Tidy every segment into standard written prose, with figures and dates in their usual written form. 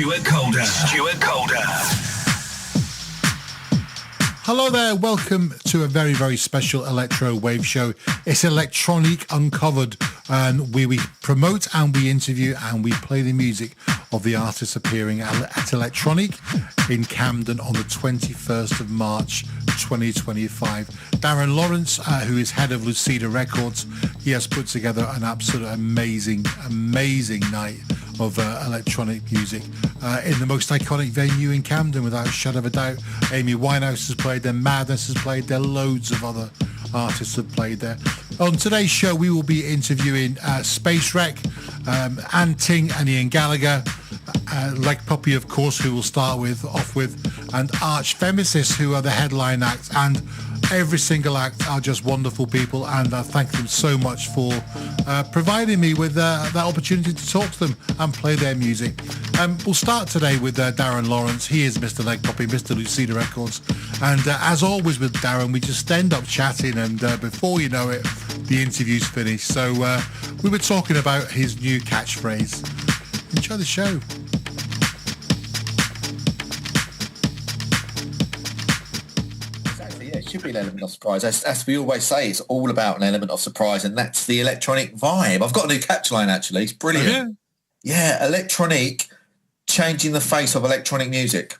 Stuart Calder. Hello there, welcome to a very, very special Electro Wave show. It's Electronic Uncovered, and we promote and we interview and we play the music of the artists appearing at Electronic in Camden on the 21st of March 2025. Darren Lawrence, who is head of Lucida Records, he has put together an absolute amazing night of electronic music in the most iconic venue in Camden, without a shadow of a doubt. Amy Winehouse has played there, Madness has played there, loads of other artists have played there. On today's show, we will be interviewing Space Wreck, Ann Ting and Ian Gallagher, Leg Puppy, of course, who we'll start off with, and Arch Femesis, who are the headline act, and every single act are just wonderful people, and I thank them so much for providing me with that opportunity to talk to them and play their music. We'll start today with Darren Lawrence. He is Mr. Leg Puppy, Mr. Lucida Records, and as always with Darren, we just end up chatting, and before you know it, the interview's finished. So we were talking about his new catchphrase. Enjoy the show. Should be an element of surprise. As we always say, it's all about an element of surprise, and that's the electronic vibe. I've got a new catch line, actually. It's brilliant. Yeah, electronic, changing the face of electronic music.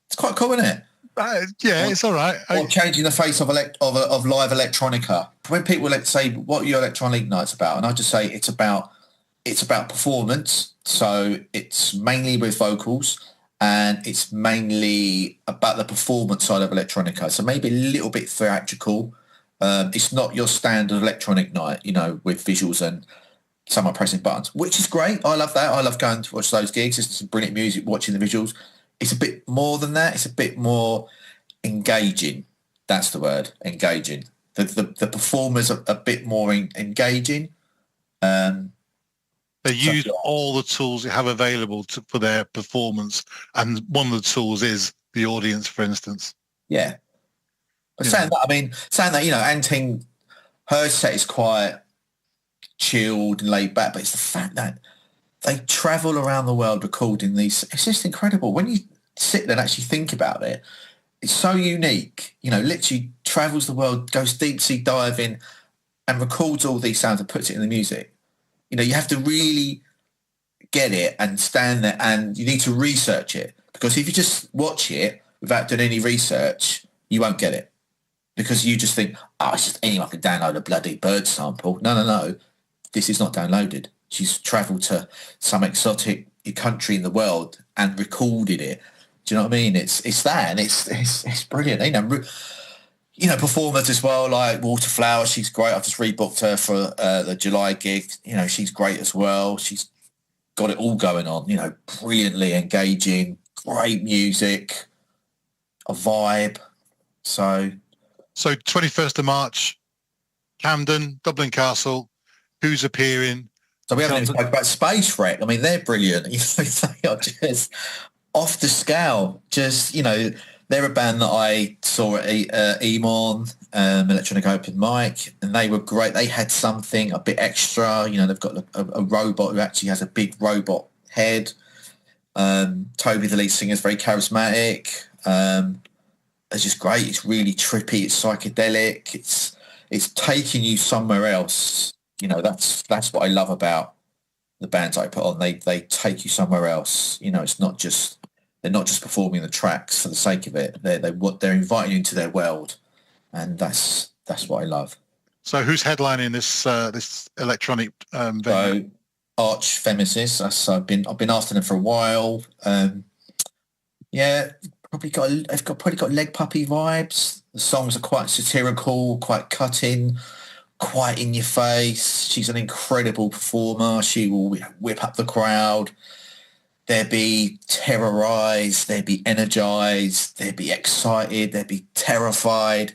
It's quite cool, isn't it? It's all right. Or changing the face of live electronica. When people say, what are your electronic nights about? And I just say it's about performance. So it's mainly with vocals, and it's mainly about the performance side of electronica. So maybe a little bit theatrical. It's not your standard electronic night, with visuals and someone pressing buttons, which is great. I love that. I love going to watch those gigs. It's some brilliant music, watching the visuals. It's a bit more than that. It's a bit more engaging. That's the word, engaging. The performers are a bit more engaging. They use all the tools they have available for their performance, and one of the tools is the audience, for instance. Yeah. But saying that, Ann Ting, her set is quite chilled and laid back, but it's the fact that they travel around the world recording these. It's just incredible. When you sit there and actually think about it, it's so unique. Literally travels the world, goes deep sea diving and records all these sounds and puts it in the music. You have to really get it and stand there, and you need to research it, because if you just watch it without doing any research, you won't get it, because you just think, it's just anyone can download a bloody bird sample. No. This is not downloaded. She's travelled to some exotic country in the world and recorded it. Do you know what I mean? It's that, and it's brilliant. Performers as well, like Waterflower, she's great. I've just rebooked her for the July gig. She's great as well. She's got it all going on, brilliantly engaging, great music, a vibe. So 21st of March, Camden, Dublin Castle, who's appearing? So we haven't even spoken about Space Wreck. I mean, they're brilliant. They are just off the scale. They're a band that I saw at Emon, Electronic Open Mic, and they were great. They had something a bit extra. They've got a robot who actually has a big robot head. Toby, the lead singer, is very charismatic. It's just great. It's really trippy. It's psychedelic. It's taking you somewhere else. That's what I love about the bands I put on. They take you somewhere else. It's not just. They're not just performing the tracks for the sake of it. They're inviting you into their world, and that's what I love. So who's headlining this electronic venue? So Arch Femesis. I've been asking them for a while. Probably got Leg Puppy vibes. The songs are quite satirical, quite cutting, quite in your face. She's an incredible performer. She will whip up the crowd. They'd be terrorised, they'd be energised, they'd be excited, they'd be terrified.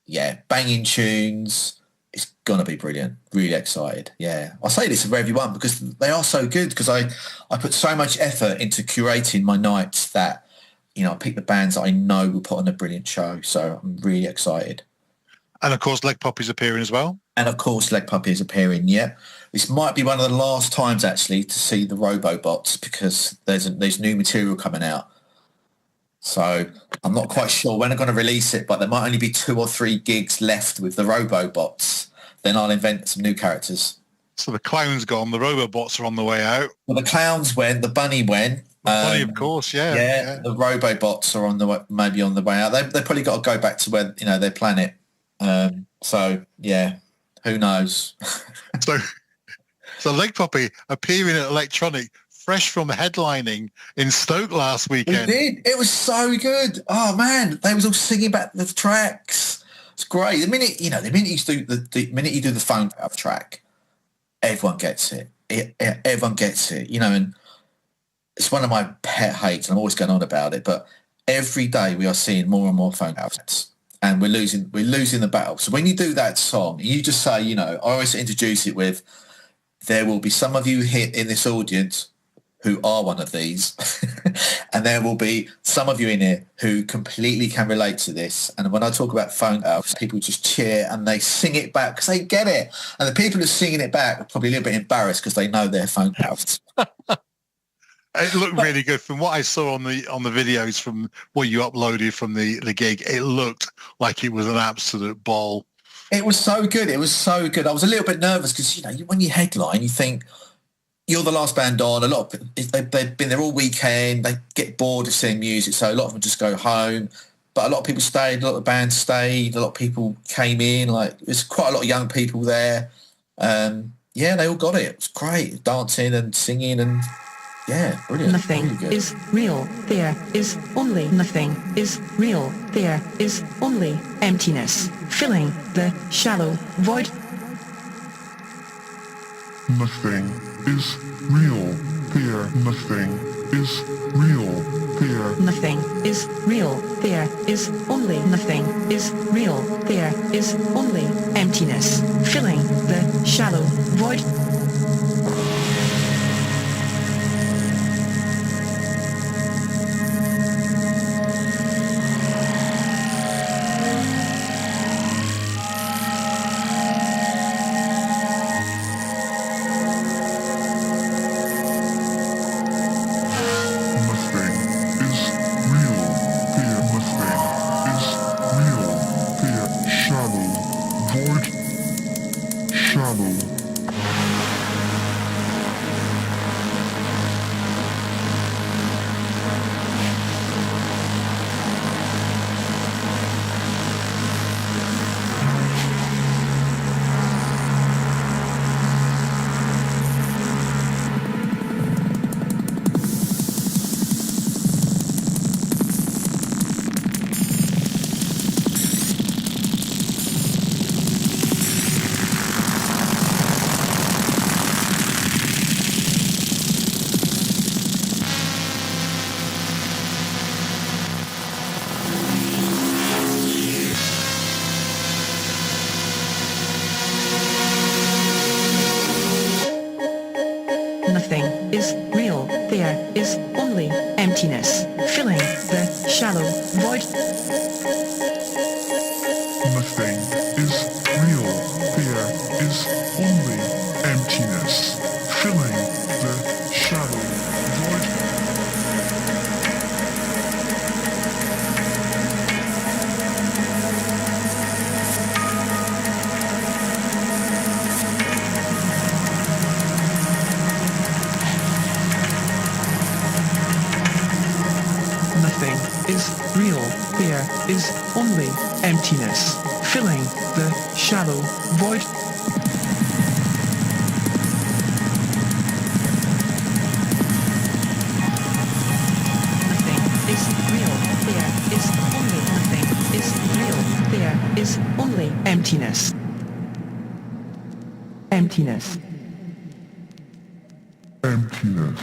Yeah, banging tunes. It's going to be brilliant. Really excited. Yeah. I say this for everyone because they are so good, because I put so much effort into curating my nights that, I pick the bands that I know will put on a brilliant show. So I'm really excited. And, of course, Leg Puppy's appearing as well. And of course, Leg Puppy is appearing. Yeah, this might be one of the last times actually to see the Robobots because there's new material coming out. So I'm not quite sure when I'm going to release it, but there might only be 2 or 3 gigs left with the Robobots. Then I'll invent some new characters. So the clown's gone, the Robobots are on the way out. Well, the clowns went, the bunny went. The bunny, of course, yeah. The Robobots are on the way, maybe on the way out. They probably got to go back to where their planet. So yeah, who knows? So Leg Puppy appearing at Electronic, fresh from headlining in Stoke last weekend. It did. It was so good. Oh man, they was all singing back the tracks. It's great. The minute you do the phone out track, everyone gets it. Everyone gets it. And it's one of my pet hates, and I'm always going on about it. But every day we are seeing more and more phone outfits, and we're losing the battle. So when you do that song, you just say, I always introduce it with, there will be some of you here in this audience who are one of these, and there will be some of you in here who completely can relate to this. And when I talk about phone outs, people just cheer and they sing it back because they get it. And the people who are singing it back are probably a little bit embarrassed because they know their phone outs. It looked really good. From what I saw on the videos from what you uploaded from the gig, it looked like it was an absolute ball. It was so good. It was so good. I was a little bit nervous because, when you headline, you think you're the last band on. A lot of they've been there all weekend. They get bored of seeing music, so a lot of them just go home. But a lot of people stayed. A lot of bands stayed. A lot of people came in. There's quite a lot of young people there. They all got it. It was great, dancing and singing and. Yeah, brilliant. Nothing really is real. There is only nothing is real. There is only emptiness, filling the shallow void. Nothing is real. There, nothing is real. There. Nothing is real. There is only nothing is real. There is only emptiness, filling the shallow void. Nothing is real. There is only emptiness, filling the shallow void. Nothing is real. There is only emptiness, filling the shallow void. Nothing is real. There is only emptiness, filling the shallow void. Nothing is real. There is only nothing is real. There is only emptiness. Emptiness. Emptiness.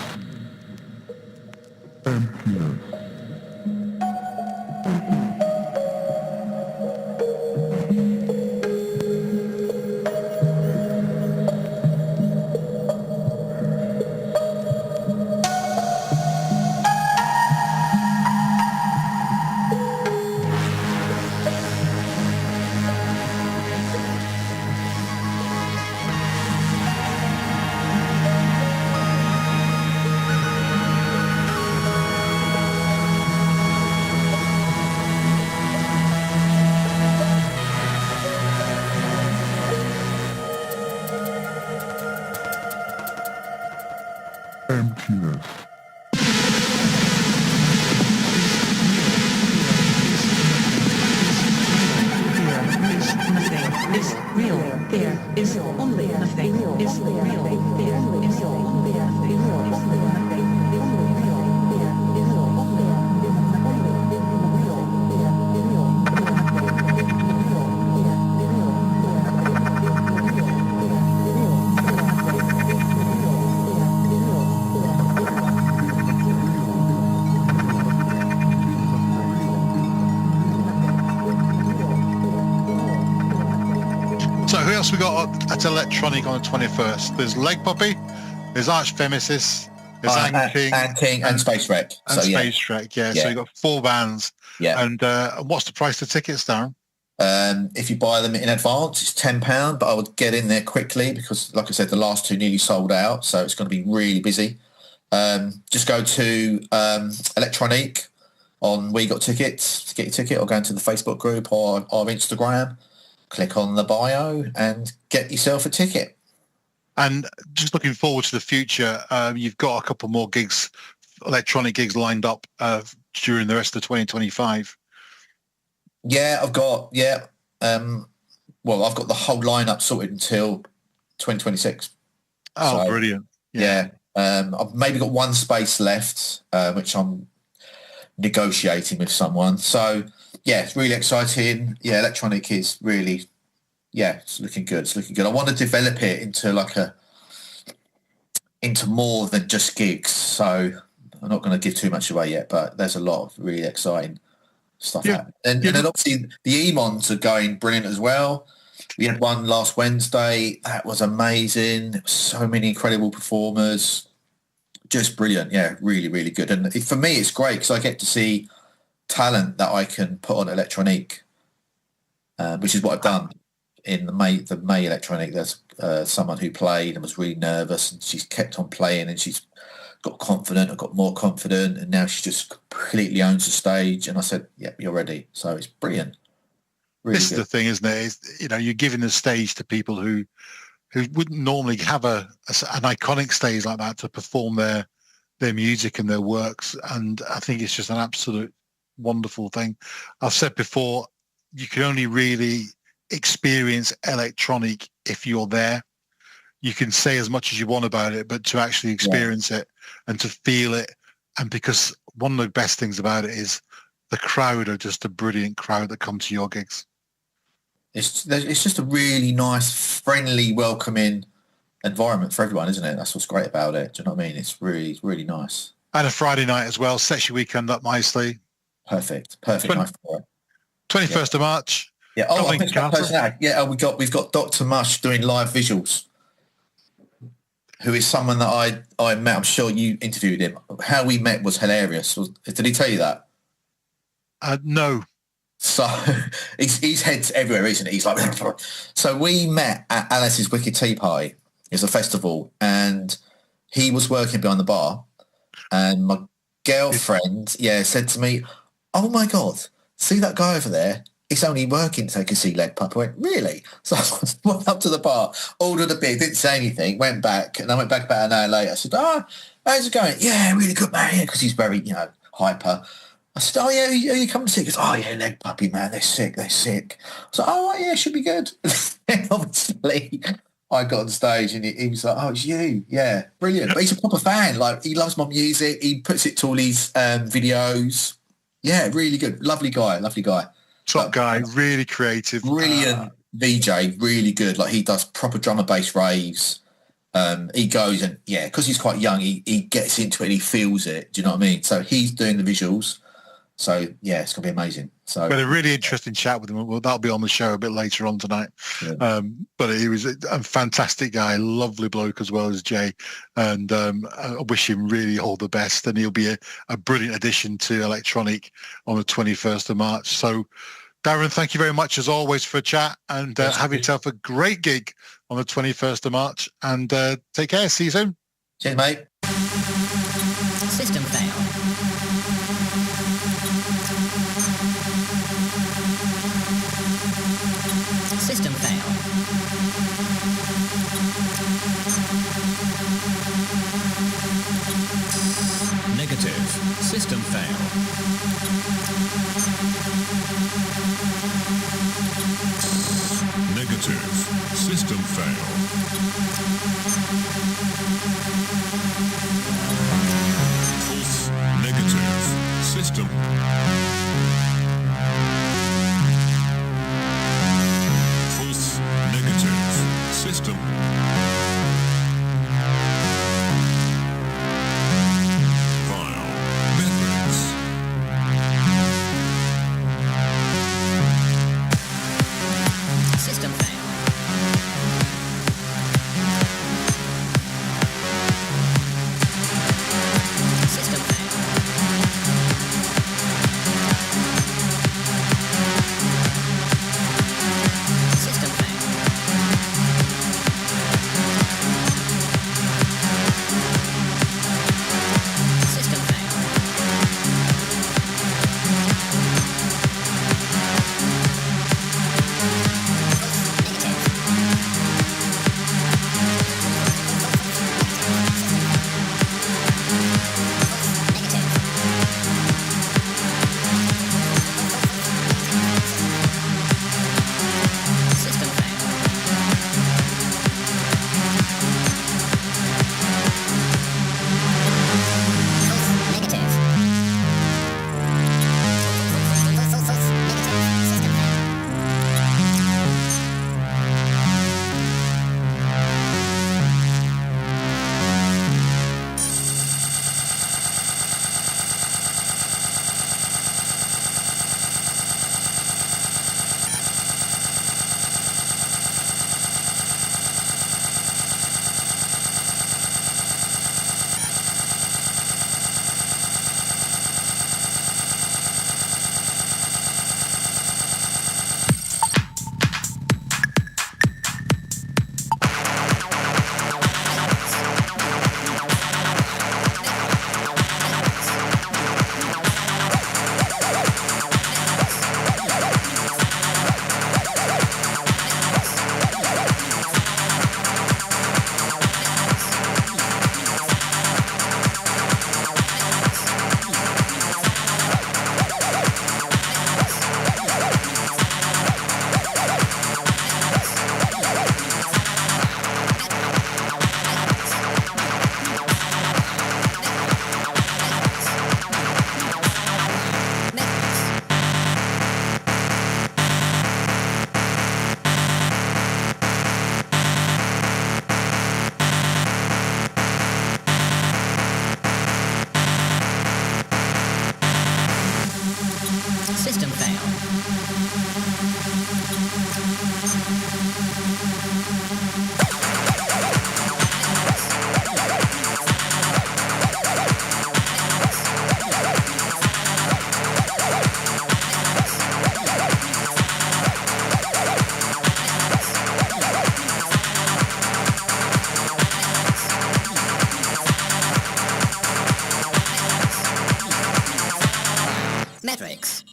Emptiness. So who else we got at Electronic on the 21st? There's Leg Puppy, there's Arch Phemesis, there's King and Space Wreck. And Space Trek, yeah. So you've got 4 bands. Yeah. And what's the price of tickets, Darren? If you buy them in advance, it's £10, but I would get in there quickly because, like I said, the last 2 nearly sold out, so it's going to be really busy. Just go to Electronic on We Got Tickets to get your ticket, or go into the Facebook group or Instagram, click on the bio and get yourself a ticket. And just looking forward to the future, you've got a couple more gigs, electronic gigs lined up during the rest of 2025. Yeah, I've got the whole lineup sorted until 2026. Oh, so, brilliant! Yeah, I've maybe got one space left, which I'm negotiating with someone. So yeah, it's really exciting. Yeah, Electronic is really, it's looking good. It's looking good. I want to develop it into more than just gigs. So I'm not going to give too much away yet, but there's a lot of really exciting stuff happening. And then obviously the EMONs are going brilliant as well. We had one last Wednesday. That was amazing. So many incredible performers. Just brilliant. Yeah, really, really good. And for me, it's great because I get to see talent that I can put on Electronic, which is what I've done in the May Electronic. There's someone who played and was really nervous, and she's kept on playing, and she's got confident and got more confident, and now she just completely owns the stage. And I said, "Yep, you're ready." So it's brilliant. Really this good. is the thing, isn't it? You're giving the stage to people who wouldn't normally have an iconic stage like that to perform their music and their works. And I think it's just an absolute wonderful thing. I've said before, you can only really experience Electronic if you're there. You can say as much as you want about it, but to actually experience it and to feel it, and because one of the best things about it is the crowd are just a brilliant crowd that come to your gigs. It's just a really nice, friendly, welcoming environment for everyone, isn't it? That's what's great about it. Do you know what I mean? It's really, really nice. And a Friday night as well, sets your weekend up nicely. Perfect night for it. 21st of March. Yeah. Oh, I think that person out. Yeah. We've got Dr. Mush doing live visuals, who is someone that I met. I'm sure you interviewed him. How we met was hilarious. Did he tell you that? No. So his head's everywhere, isn't he? He's like, so we met at Alice's Wicked Tea Party. It's a festival, and he was working behind the bar, and my girlfriend, said to me, "Oh my God, see that guy over there? He's only working so he can see Leg Pup." I went, "Really?" So I went up to the bar, ordered a beer, didn't say anything, went back, and I went back about an hour later. I said, how's it going? "Yeah, really good, man." Yeah, because he's very, hyper. I said, "Oh yeah, who you coming to see?" He goes, "Oh yeah, Leg Puppy, man, they're sick. I was like, "Oh yeah, should be good." And obviously I got on stage and he was like, "Oh, it's you." Yeah, brilliant. But he's a proper fan. Like, he loves my music. He puts it to all his videos. Yeah, really good. Lovely guy. Top guy, really creative. Brilliant VJ, really good. Like, he does proper drum and bass raves. He goes and, because he's quite young, he gets into it and he feels it. Do you know what I mean? So he's doing the visuals. So, it's going to be amazing. So we had a really interesting chat with him. Well, that'll be on the show a bit later on tonight. Yeah. But he was a fantastic guy, lovely bloke as well as Jay. And I wish him really all the best. And he'll be a brilliant addition to Electronic on the 21st of March. So, Darren, thank you very much as always for a chat, and have yourself a great gig on the 21st of March. And take care. See you soon. Cheers, mate. System fail. System fail. Negative. System fail. Negative. System fail. System fail. Metrics.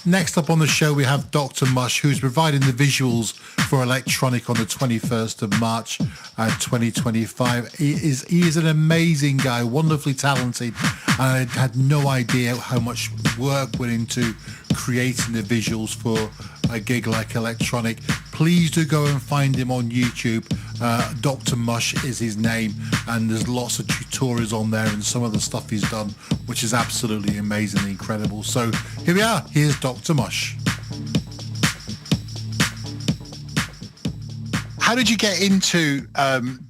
Next up on the show, we have Dr. Mush, who's providing the visuals for Electronic on the 21st of March 2025. He is an amazing guy, wonderfully talented, and I had no idea how much work went into creating the visuals for a gig like Electronic. Please do go and find him on YouTube. Dr. Mush is his name, and there's lots of tutorials on there and some of the stuff he's done, which is absolutely amazing and incredible. So here we are. Here's Dr. Mush. How did you get into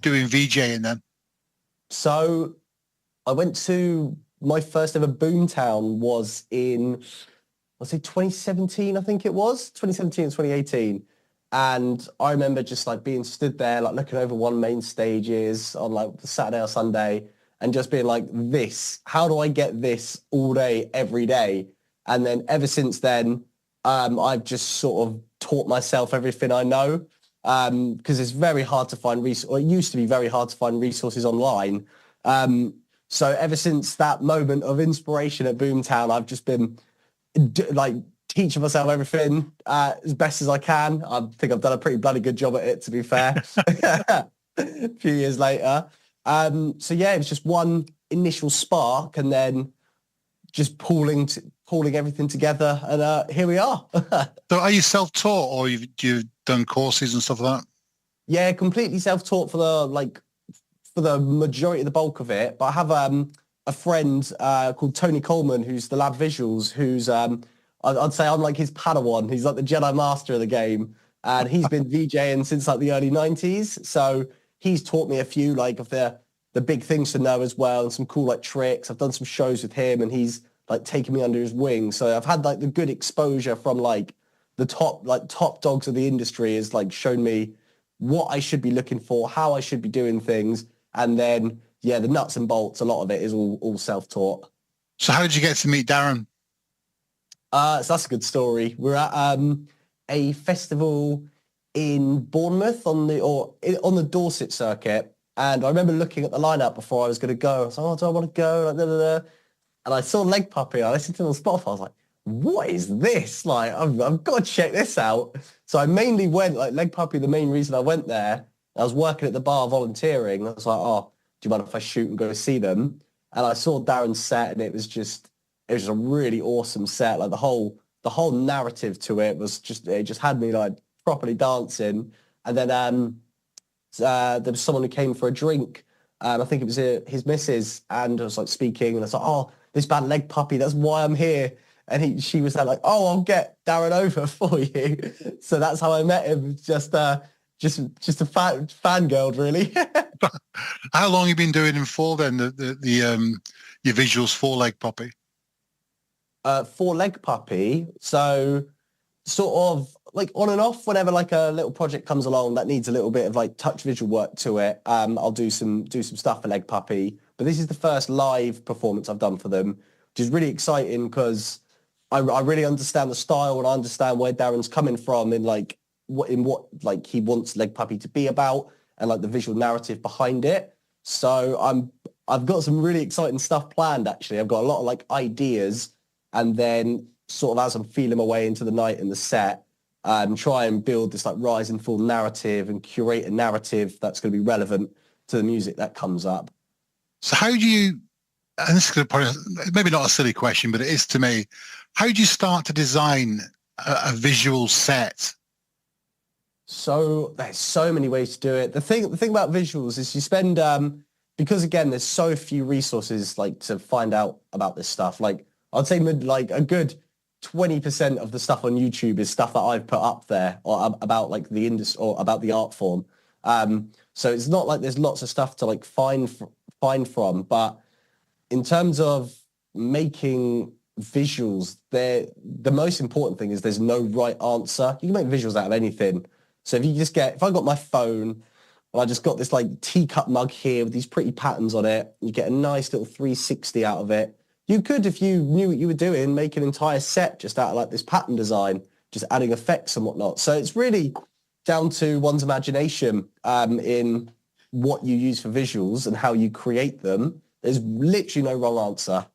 doing VJing then? So I went to my first ever Boomtown was in, was it 2017? I think it was 2017 and 2018. And I remember just like being stood there, like looking over one main stages on like Saturday or Sunday and just being like, this, how do I get this all day, every day? And then ever since then, I've just sort of taught myself everything I know. Because it's very hard to find or it used to be very hard to find resources online. So ever since that moment of inspiration at Boomtown, I've just been like teaching myself everything as best as I can. I think I've done a pretty bloody good job at it, to be fair. A few years later. So yeah, it was just one initial spark and then just pulling everything together, and here we are. So are you self-taught, or you've done courses and stuff like that? Yeah, completely self-taught for the majority of the bulk of it. But I have a friend called Tony Coleman, who's the Lab Visuals, who's I'd say I'm like his Padawan. He's like the Jedi Master of the game, and he's been VJing since like the early 90s. So he's taught me a few like of the big things to know as well, and some cool like tricks. I've done some shows with him, and he's like taking me under his wing. So I've had like the good exposure from like the top dogs of the industry, has like shown me what I should be looking for, how I should be doing things. And then, yeah, the nuts and bolts, a lot of it is all self-taught. So how did you get to meet Darren? So that's a good story. We're at a festival in Bournemouth on the Dorset circuit. And I remember looking at the lineup before I was going to go. I was like, oh, do I want to go? Like, da, da, da. And I saw Leg Puppy. I listened to it on Spotify. I was like, what is this? Like, I've got to check this out. So I mainly went, like, Leg Puppy, the main reason I went there, I was working at the bar volunteering. I was like, oh, do you mind if I shoot and go see them? And I saw Darren's set, and it was a really awesome set. Like the whole narrative to it just had me like properly dancing. And then there was someone who came for a drink. I think it was his missus, and I was like speaking, and I was like, oh, this band Leg Puppy, that's why I'm here. And she was like, oh, I'll get Darren over for you. So that's how I met him. Just a fangirl, really. How long have you been doing them for then, your visuals for Leg Puppy? For Leg Puppy, so sort of like on and off, whenever like a little project comes along that needs a little bit of like touch visual work to it, I'll do some stuff for Leg Puppy. But this is the first live performance I've done for them, which is really exciting because I really understand the style, and I understand where Darren's coming from in what like he wants Leg Puppy to be about, and like the visual narrative behind it. So I've got some really exciting stuff planned. Actually, I've got a lot of like ideas, and then sort of as I'm feeling my way into the night and the set, try and build this like rise and fall narrative and curate a narrative that's going to be relevant to the music that comes up. So how do you, and this is probably maybe not a silly question, but it is to me, how do you start to design a visual set? So there's so many ways to do it. The thing about visuals is you spend, because again, there's so few resources like to find out about this stuff. Like I'd say like a good 20% of the stuff on YouTube is stuff that I've put up there or about like the industry or about the art form. So it's not like there's lots of stuff to like find from, but in terms of making visuals, the most important thing is there's no right answer. You can make visuals out of anything. So if I got my phone and I just got this like teacup mug here with these pretty patterns on it, you get a nice little 360 out of it. You could, if you knew what you were doing, make an entire set just out of like this pattern design, just adding effects and whatnot. So it's really down to one's imagination in what you use for visuals and how you create them. There's literally no wrong answer.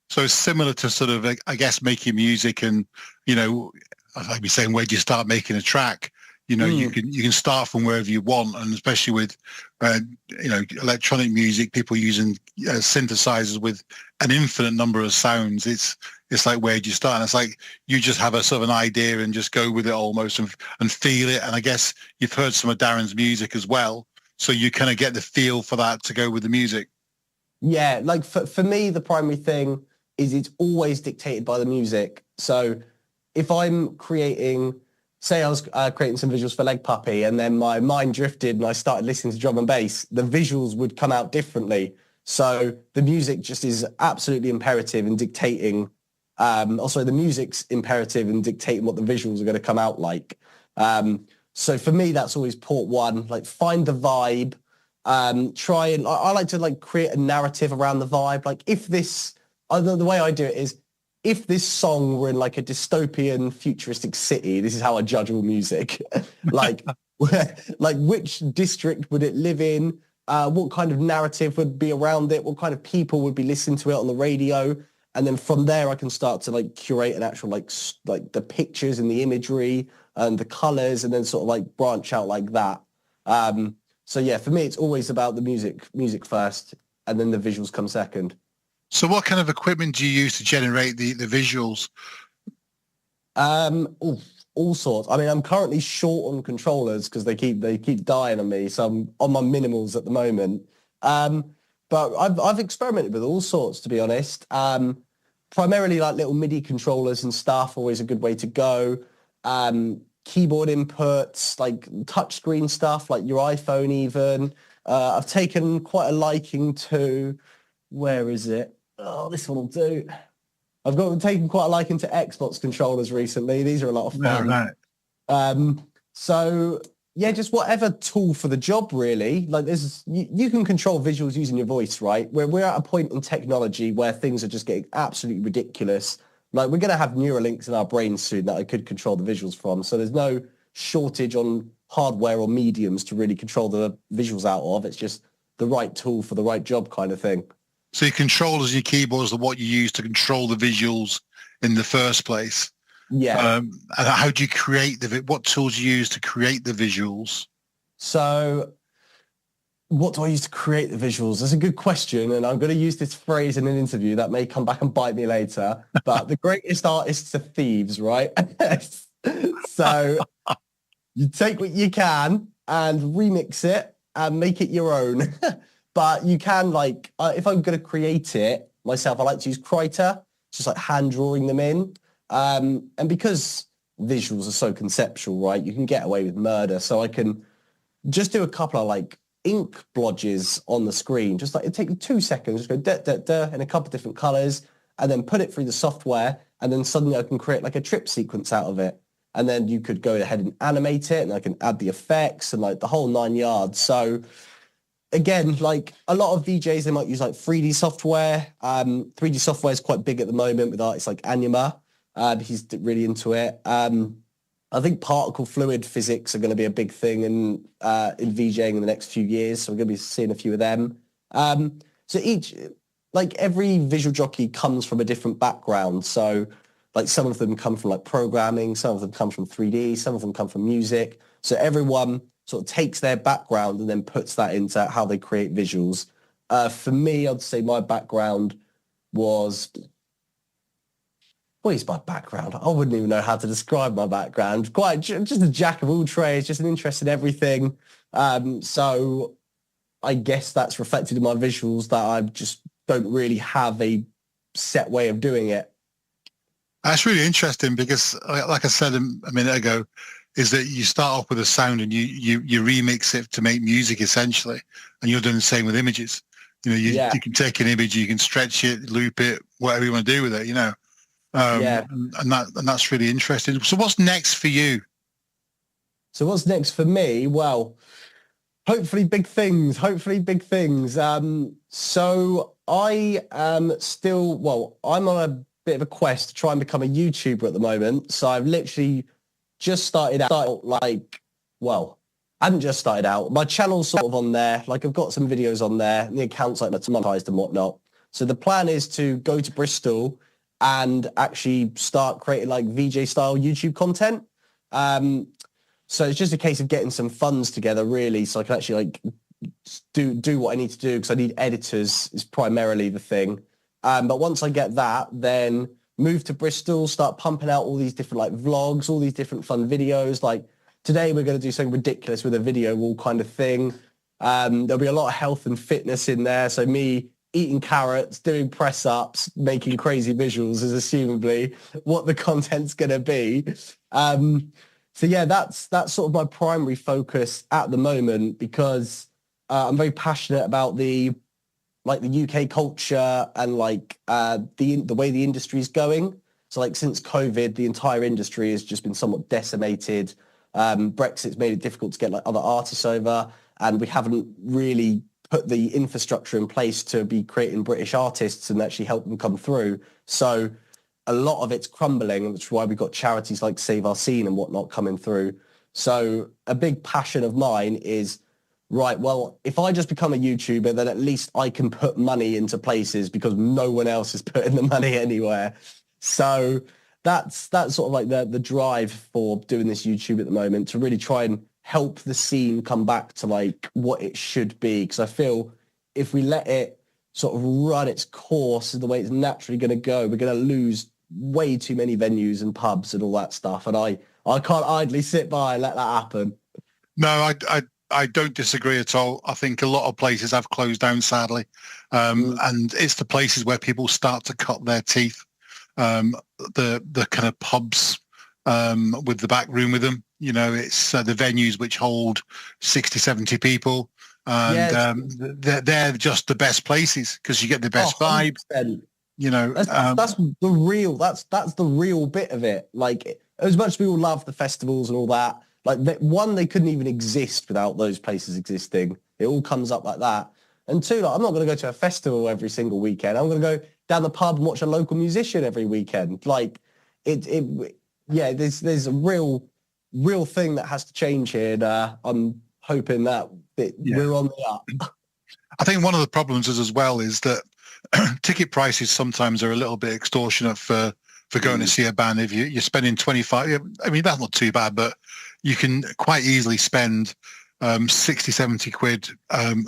So it's similar to sort of, I guess, making music and, you know, I'd be saying, where do you start making a track? You know, you can start from wherever you want, and especially with, you know, electronic music, people using synthesizers with an infinite number of sounds. It's like, where do you start? And it's like you just have a sort of an idea and just go with it almost and feel it. And I guess you've heard some of Darren's music as well, so you kind of get the feel for that to go with the music. Yeah, like for me, the primary thing is it's always dictated by the music. So if I'm creating, say I was creating some visuals for Leg Puppy and then my mind drifted and I started listening to drum and bass, the visuals would come out differently. So the music just is absolutely imperative in dictating, the music's imperative in dictating what the visuals are going to come out like. So for me, that's always port one, like find the vibe, I like to like create a narrative around the vibe. Like if this, the way I do it is, if this song were in like a dystopian futuristic city, this is how I judge all music. like which district would it live in? What kind of narrative would be around it? What kind of people would be listening to it on the radio? And then from there, I can start to like curate an actual like the pictures and the imagery and the colors, and then sort of like branch out like that. So yeah, for me, it's always about the music first, and then the visuals come second. So what kind of equipment do you use to generate the visuals? All sorts. I mean, I'm currently short on controllers because they keep dying on me. So I'm on my minimals at the moment. But I've experimented with all sorts, to be honest. Primarily like little MIDI controllers and stuff, always a good way to go. Keyboard inputs, like touchscreen stuff, like your iPhone even. I've taken quite a liking to, where is it? Oh, this one will do. I've taken quite a liking to Xbox controllers recently. These are a lot of fun. Yeah, right. So yeah, just whatever tool for the job, really. Like you can control visuals using your voice, right? We're at a point in technology where things are just getting absolutely ridiculous. Like we're going to have Neuralinks in our brains soon that I could control the visuals from. So there's no shortage on hardware or mediums to really control the visuals out of. It's just the right tool for the right job kind of thing. So your controllers and your keyboards are what you use to control the visuals in the first place. Yeah. And how do you create what tools do you use to create the visuals? So what do I use to create the visuals? That's a good question. And I'm going to use this phrase in an interview that may come back and bite me later. But the greatest artists are thieves, right? So you take what you can and remix it and make it your own. But you can, like, if I'm going to create it myself, I like to use Krita, just like hand drawing them in. And because visuals are so conceptual, right, you can get away with murder. So I can just do a couple of like ink blotches on the screen. Just like it takes 2 seconds, just go da in a couple of different colors and then put it through the software. And then suddenly I can create like a trip sequence out of it. And then you could go ahead and animate it and I can add the effects and like the whole 9 yards. So again, like a lot of DJs, they might use like 3D software. 3D software is quite big at the moment with artists like Anima. He's really into it. I think particle fluid physics are going to be a big thing in VJing in the next few years. So we're going to be seeing a few of them. So every visual jockey comes from a different background. So like some of them come from like programming, some of them come from 3D, some of them come from music. So everyone sort of takes their background and then puts that into how they create visuals. For me, I'd say my background was... What is my background? I wouldn't even know how to describe my background. Quite just a jack of all trades, just an interest in everything. So I guess that's reflected in my visuals that I just don't really have a set way of doing it. That's really interesting because, like I said a minute ago, is that you start off with a sound and you remix it to make music essentially, and you're doing the same with images. You know, you can take an image, you can stretch it, loop it, whatever you want to do with it. You know, and that's really interesting. So, what's next for you? So, what's next for me? Well, hopefully big things. So I am still, I'm on a bit of a quest to try and become a YouTuber at the moment. So I've literally just started out I haven't just started out. My channel's sort of on there. Like I've got some videos on there and the account's like monetized and whatnot. So the plan is to go to Bristol and actually start creating like VJ style YouTube content. So it's just a case of getting some funds together really. So I can actually like do what I need to do because I need editors is primarily the thing. But once I get that, then move to Bristol, start pumping out all these different like vlogs, all these different fun videos. Like today we're going to do something ridiculous with a video wall kind of thing. There'll be a lot of health and fitness in there. So me eating carrots, doing press ups, making crazy visuals is assumably what the content's going to be. So yeah, that's sort of my primary focus at the moment because I'm very passionate about the UK culture and like the way the industry is going. So like since COVID, the entire industry has just been somewhat decimated. Brexit's made it difficult to get like other artists over, and we haven't really put the infrastructure in place to be creating British artists and actually help them come through. So a lot of it's crumbling, which is why we've got charities like Save Our Scene and whatnot coming through. So a big passion of mine is, right, well, if I just become a YouTuber, then at least I can put money into places because no one else is putting the money anywhere. So that's sort of like the drive for doing this YouTube at the moment, to really try and help the scene come back to like what it should be. Because I feel if we let it sort of run its course the way it's naturally going to go, we're going to lose way too many venues and pubs and all that stuff. And I can't idly sit by and let that happen. No, I don't disagree at all. I think a lot of places have closed down, sadly. And it's the places where people start to cut their teeth. The kind of pubs with the back room with them. You know, it's the venues which hold 60, 70 people. And they're just the best places because you get the best vibe. You know, that's the real bit of it. Like, as much as people love the festivals and all that, like one, they couldn't even exist without those places existing. It all comes up like that. And two, like, I'm not going to go to a festival every single weekend. I'm going to go down the pub and watch a local musician every weekend. Like there's a real thing that has to change here. And I'm hoping that we're on the up. I think one of the problems as well is that ticket prices sometimes are a little bit extortionate for going to see a band. If you're spending 25, I mean, that's not too bad, but you can quite easily spend 60, 70 quid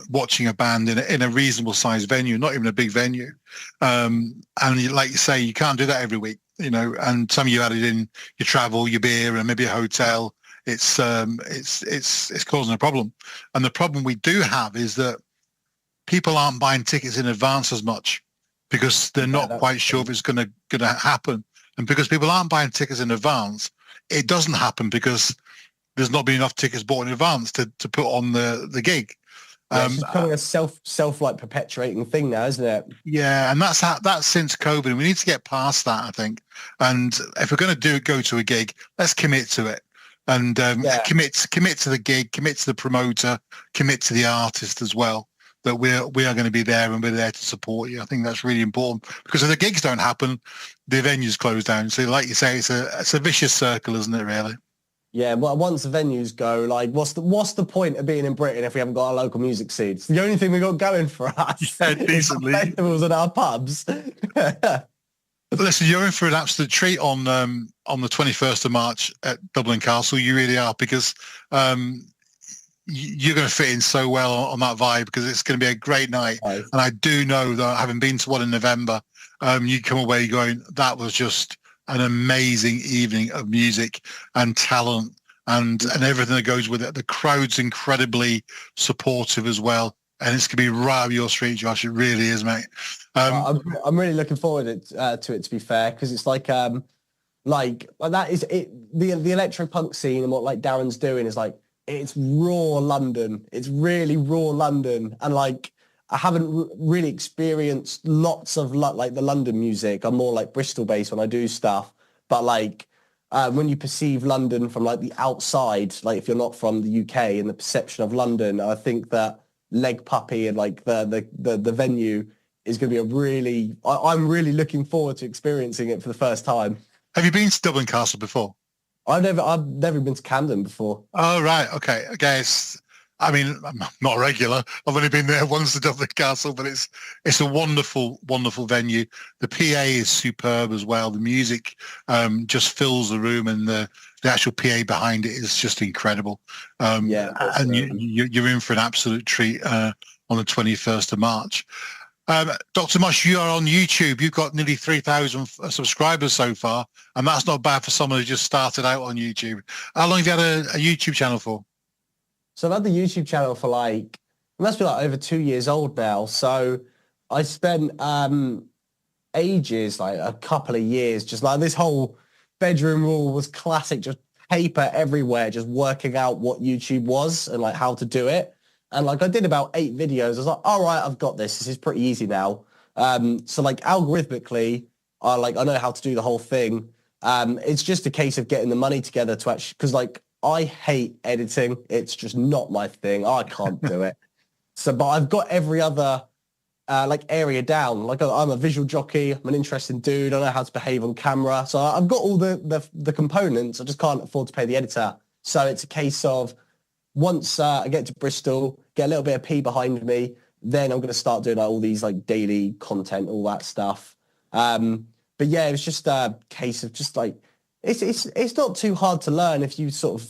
watching a band in a reasonable sized venue, not even a big venue. And like you say, you can't do that every week, you know, and some of you added in your travel, your beer, and maybe a hotel. It's causing a problem. And the problem we do have is that people aren't buying tickets in advance as much because they're not quite sure if it's going to happen. And because people aren't buying tickets in advance, it doesn't happen because there's not been enough tickets bought in advance to put on the gig. It's becoming a self like perpetuating thing now, isn't it? Yeah, and that's since COVID. We need to get past that, I think. And if we're going to go to a gig, let's commit to it. And commit to the gig, commit to the promoter, commit to the artist as well. That we are going to be there and we're there to support you. I think that's really important because if the gigs don't happen, the venues close down. So like you say, it's a vicious circle, isn't it, really? Yeah, well, once the venues go, like, what's the point of being in Britain if we haven't got a local music scene? It's the only thing we got going for us. Yeah, decently. Festivals and our pubs. Listen, you're in for an absolute treat on the 21st of March at Dublin Castle. You really are, because you're going to fit in so well on that vibe because it's going to be a great night. Nice. And I do know that having been to one in November, you come away going, that was just an amazing evening of music and talent and everything that goes with it. The crowd's incredibly supportive as well. And it's going to be right up your street, Josh. It really is, mate. I'm really looking forward to it, to be fair, because it's like, Like that is it. The electro punk scene and what like Darren's doing is like it's raw London. It's really raw London, and like I haven't really experienced lots of like the London music. I'm more like Bristol based when I do stuff, but like when you perceive London from like the outside, like if you're not from the UK and the perception of London, I think that Leg Puppy and like the venue is going to be a really. I'm really looking forward to experiencing it for the first time. Have you been to Dublin Castle before? I've never been to Camden before. Oh, right. Okay. I guess, I mean, I'm not a regular. I've only been there once to Dublin Castle, but it's a wonderful, wonderful venue. The PA is superb as well. The music just fills the room, and the actual PA behind it is just incredible. And you're in for an absolute treat on the 21st of March. Dr. Mosh, you are on YouTube. You've got nearly 3,000 subscribers so far, and that's not bad for someone who just started out on YouTube. How long have you had a YouTube channel for? So I've had the YouTube channel for like, it must be like over 2 years old now. So I spent ages, like a couple of years, just like this whole bedroom rule was classic, just paper everywhere, just working out what YouTube was and like how to do it. And like I did about 8 videos. I was like, all right, I've got this. This is pretty easy now. So like algorithmically, I know how to do the whole thing. It's just a case of getting the money together to actually, because like I hate editing. It's just not my thing. I can't do it. So, but I've got every other like area down. Like I'm a visual jockey. I'm an interesting dude. I know how to behave on camera. So I've got all the components. I just can't afford to pay the editor. So it's a case of, once I get to Bristol, get a little bit of P behind me, then I'm going to start doing like, all these like daily content, all that stuff. But yeah, it was just a case of just like, it's not too hard to learn if you sort of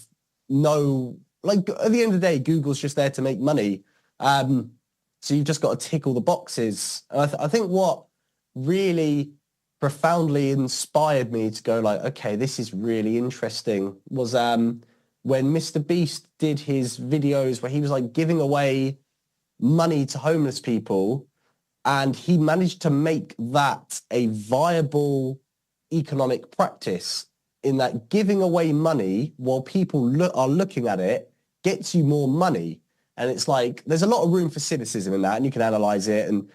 know, like at the end of the day, Google's just there to make money. So you've just got to tick all the boxes. And I think what really profoundly inspired me to go like, okay, this is really interesting was when Mr. Beast did his videos where he was like giving away money to homeless people, and he managed to make that a viable economic practice in that giving away money while people are looking at it gets you more money. And it's like, there's a lot of room for cynicism in that, and you can analyze it and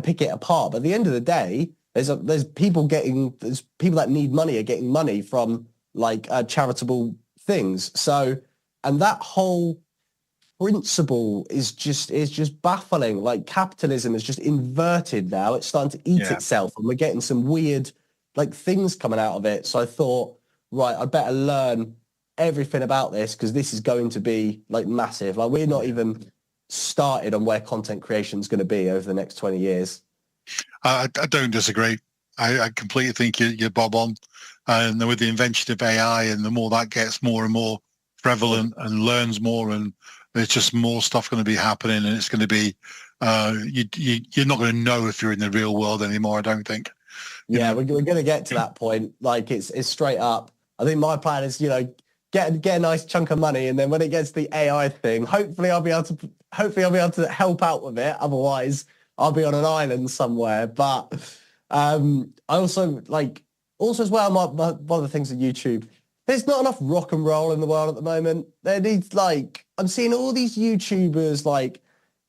pick it apart. But at the end of the day, there's people that need money are getting money from like charitable things. So, and that whole principle is just baffling. Like capitalism is just inverted now. It's starting to eat itself, and we're getting some weird like things coming out of it. So I thought, right, I better learn everything about this, because this is going to be like massive. Like we're not even started on where content creation is going to be over the next 20 years. I don't disagree. I completely think you're bob on. And with the invention of AI, and the more that gets more and more prevalent and learns more, and there's just more stuff going to be happening, and it's going to be, you're not going to know if you're in the real world anymore, I don't think. Yeah, we're going to get to that point. Like it's straight up. I think my plan is, get a nice chunk of money, and then when it gets to the AI thing, hopefully I'll be able to help out with it. Otherwise, I'll be on an island somewhere. But I also as well, one of the things on YouTube, there's not enough rock and roll in the world at the moment. There needs I'm seeing all these YouTubers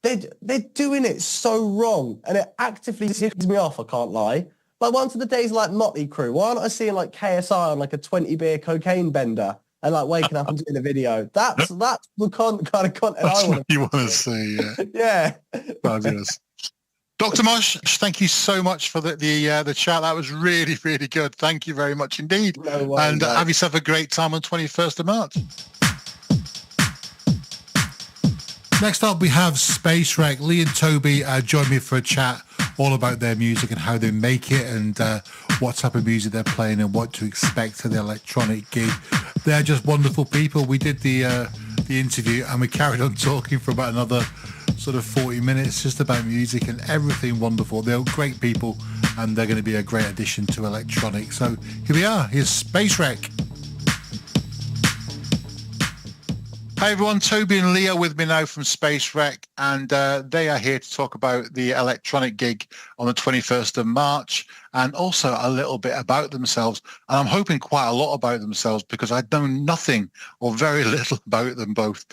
they're doing it so wrong, and it actively pisses me off. I can't lie. Like once of the days like Motley Crue, why aren't I seeing like KSI on like a 20 beer cocaine bender and like waking up and doing a video? That's the kind of content That's I want what you want to see. Yeah. Yeah. Fabulous. Dr. Mosh, thank you so much for the chat. That was really, really good. Thank you very much indeed. No worries, and have yourself a great time on 21st of March. Next up, we have Space Wreck. Lee and Toby joined me for a chat all about their music and how they make it, and what type of music they're playing and what to expect to the electronic gig. They're just wonderful people. We did the interview, and we carried on talking for about another sort of 40 minutes just about music and everything wonderful. They're great people, and they're going to be a great addition to electronic. So here we are. Here's Space Wreck. Hi everyone, Toby and Leo with me now from Space Rec, and they are here to talk about the electronic gig on the 21st of March, and also a little bit about themselves. And I'm hoping quite a lot about themselves because I know nothing or very little about them both.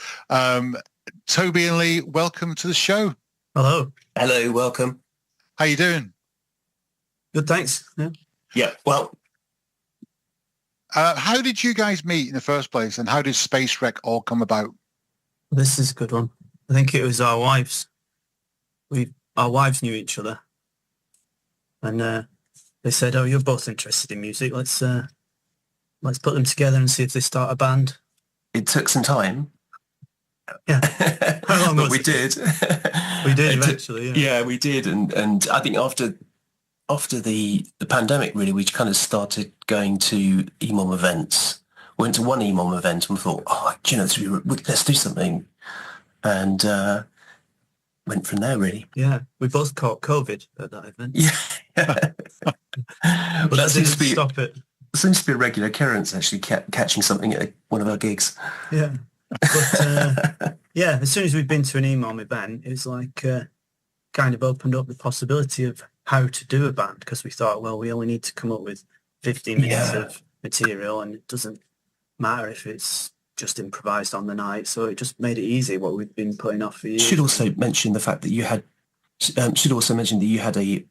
Toby and Lee, welcome to the show. Hello. Hello, welcome. How you doing? Good, thanks. Yeah. Yeah, well, how did you guys meet in the first place, and how did Space Rec all come about? This is a good one. I think it was our wives. Our wives knew each other, and they said, "Oh, you're both interested in music. Let's put them together and see if they start a band." it took some time. Yeah, how long but was we it? did. We did eventually. Yeah. Yeah, we did, and I think after the pandemic, really, we kind of started going to EMOM events. Went to one EMOM event and thought, oh, do you know, let's do something, and went from there, really. Yeah, we both caught COVID at that event. Yeah. But Well, that seems to be stop it. a regular occurrence, actually, catching something at one of our gigs. Yeah, but yeah, as soon as we'd been to an EMOM event, it was like kind of opened up the possibility of how to do a band, because we thought, well, we only need to come up with 15 minutes of material, and it doesn't matter if it's just improvised on the night. So it just made it easy, what we'd been putting off for years. Should also mention the fact that you had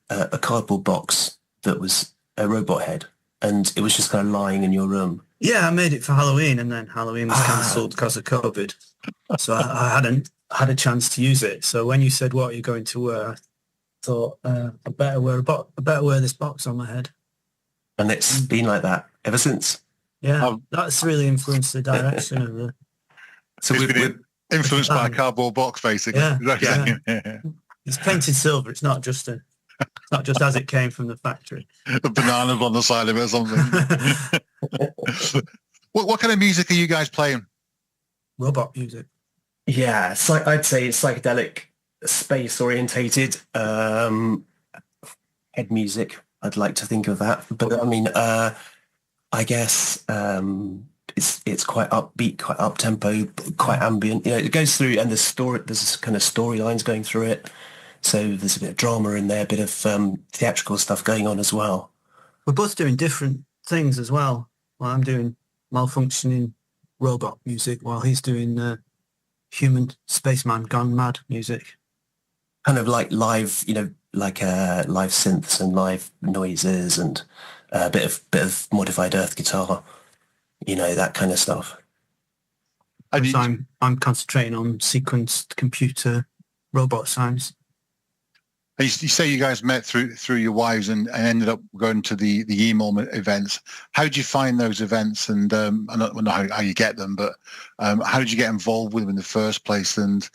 a cardboard box that was a robot head, and it was just kind of lying in your room. Yeah, I made it for Halloween, and then Halloween was cancelled because of COVID. So I hadn't had a chance to use it. So when you said, what are you going to wear, I thought, I better wear this box on my head. And it's been like that ever since. Yeah, that's really influenced the direction of the... So It's we're been influenced by a cardboard box, basically. Yeah, Is that what you're yeah. saying? It's painted silver. It's not just as it came from the factory. The bananas on the side of it or something. What kind of music are you guys playing? Robot music. Yeah, I'd say it's psychedelic, space orientated head music. I'd like to think of that, but I mean, I guess it's quite upbeat, quite up tempo, quite ambient. You know, it goes through, and there's kind of storylines going through it. So there's a bit of drama in there, a bit of theatrical stuff going on as well. We're both doing different things as well. Well, I'm doing malfunctioning robot music while he's doing human spaceman gone mad music. Kind of like live, you know, like live synths and live noises and a bit of modified earth guitar, you know, that kind of stuff. I'm concentrating on sequenced computer robot sounds. You say you guys met through your wives and ended up going to the EMOM events. How did you find those events? And I don't know how you get them, but how did you get involved with them in the first place? And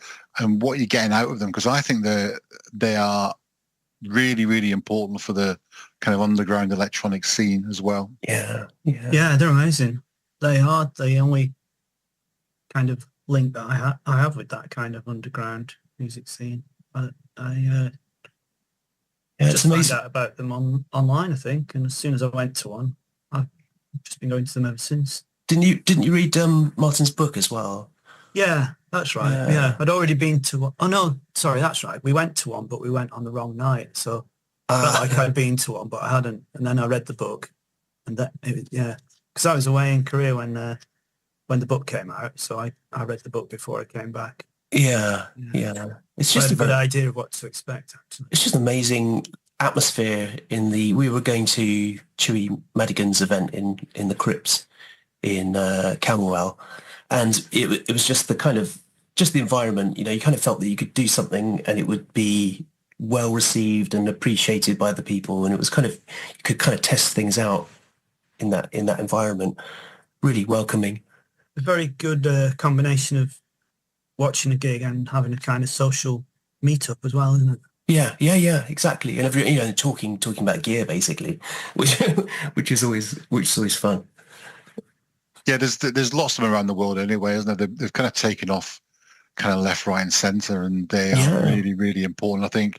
what are you getting out of them? Because I think they are really, really important for the kind of underground electronic scene as well. Yeah. Yeah, they're amazing. They are the only kind of link that I have with that kind of underground music scene. But I just found out about them online, I think, and as soon as I went to one, I've just been going to them ever since. Didn't you read Martin's book as well? Yeah, that's right. Yeah, I'd already been to one. Oh no, sorry, that's right. We went to one, but we went on the wrong night. So I felt like I'd been to one, but I hadn't. And then I read the book, and because I was away in Korea when the book came out, so I read the book before I came back. Yeah. It's just a good idea of what to expect, actually. It's just an amazing atmosphere we were going to Chewy Madigan's event in the Crypts in Camberwell, and it was just the environment, you know, you kind of felt that you could do something and it would be well received and appreciated by the people, and it was kind of, you could kind of test things out in that environment. Really welcoming. A very good combination of watching a gig and having a kind of social meetup as well, isn't it? Yeah, exactly. And you know, talking about gear basically, which is always fun. Yeah, there's lots of them around the world anyway, isn't there? They've kind of taken off kind of left, right and centre, and they are really, really important. I think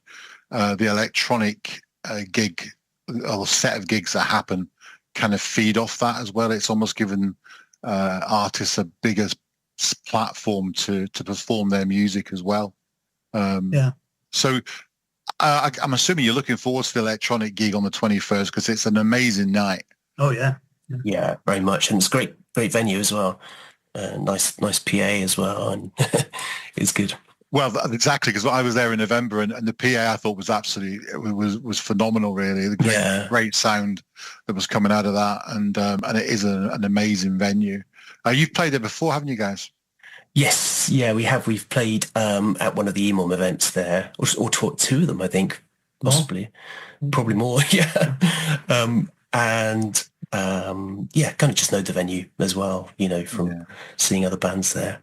the electronic gig or set of gigs that happen kind of feed off that as well. It's almost given artists a bigger platform to perform their music as well. Yeah. So I'm assuming you're looking forward to the electronic gig on the 21st because it's an amazing night. Oh yeah. Yeah, very much, and it's great venue as well. Nice PA as well, and it's good. Well, exactly, because I was there in November, and the PA I thought was absolutely was phenomenal. Really, the great sound that was coming out of that, and it is an amazing venue. You've played there before, haven't you guys? Yes, yeah, we have. We've played at one of the EMOM events there, or two of them, I think, possibly, probably more. Yeah, and kind of just know the venue as well, from seeing other bands there.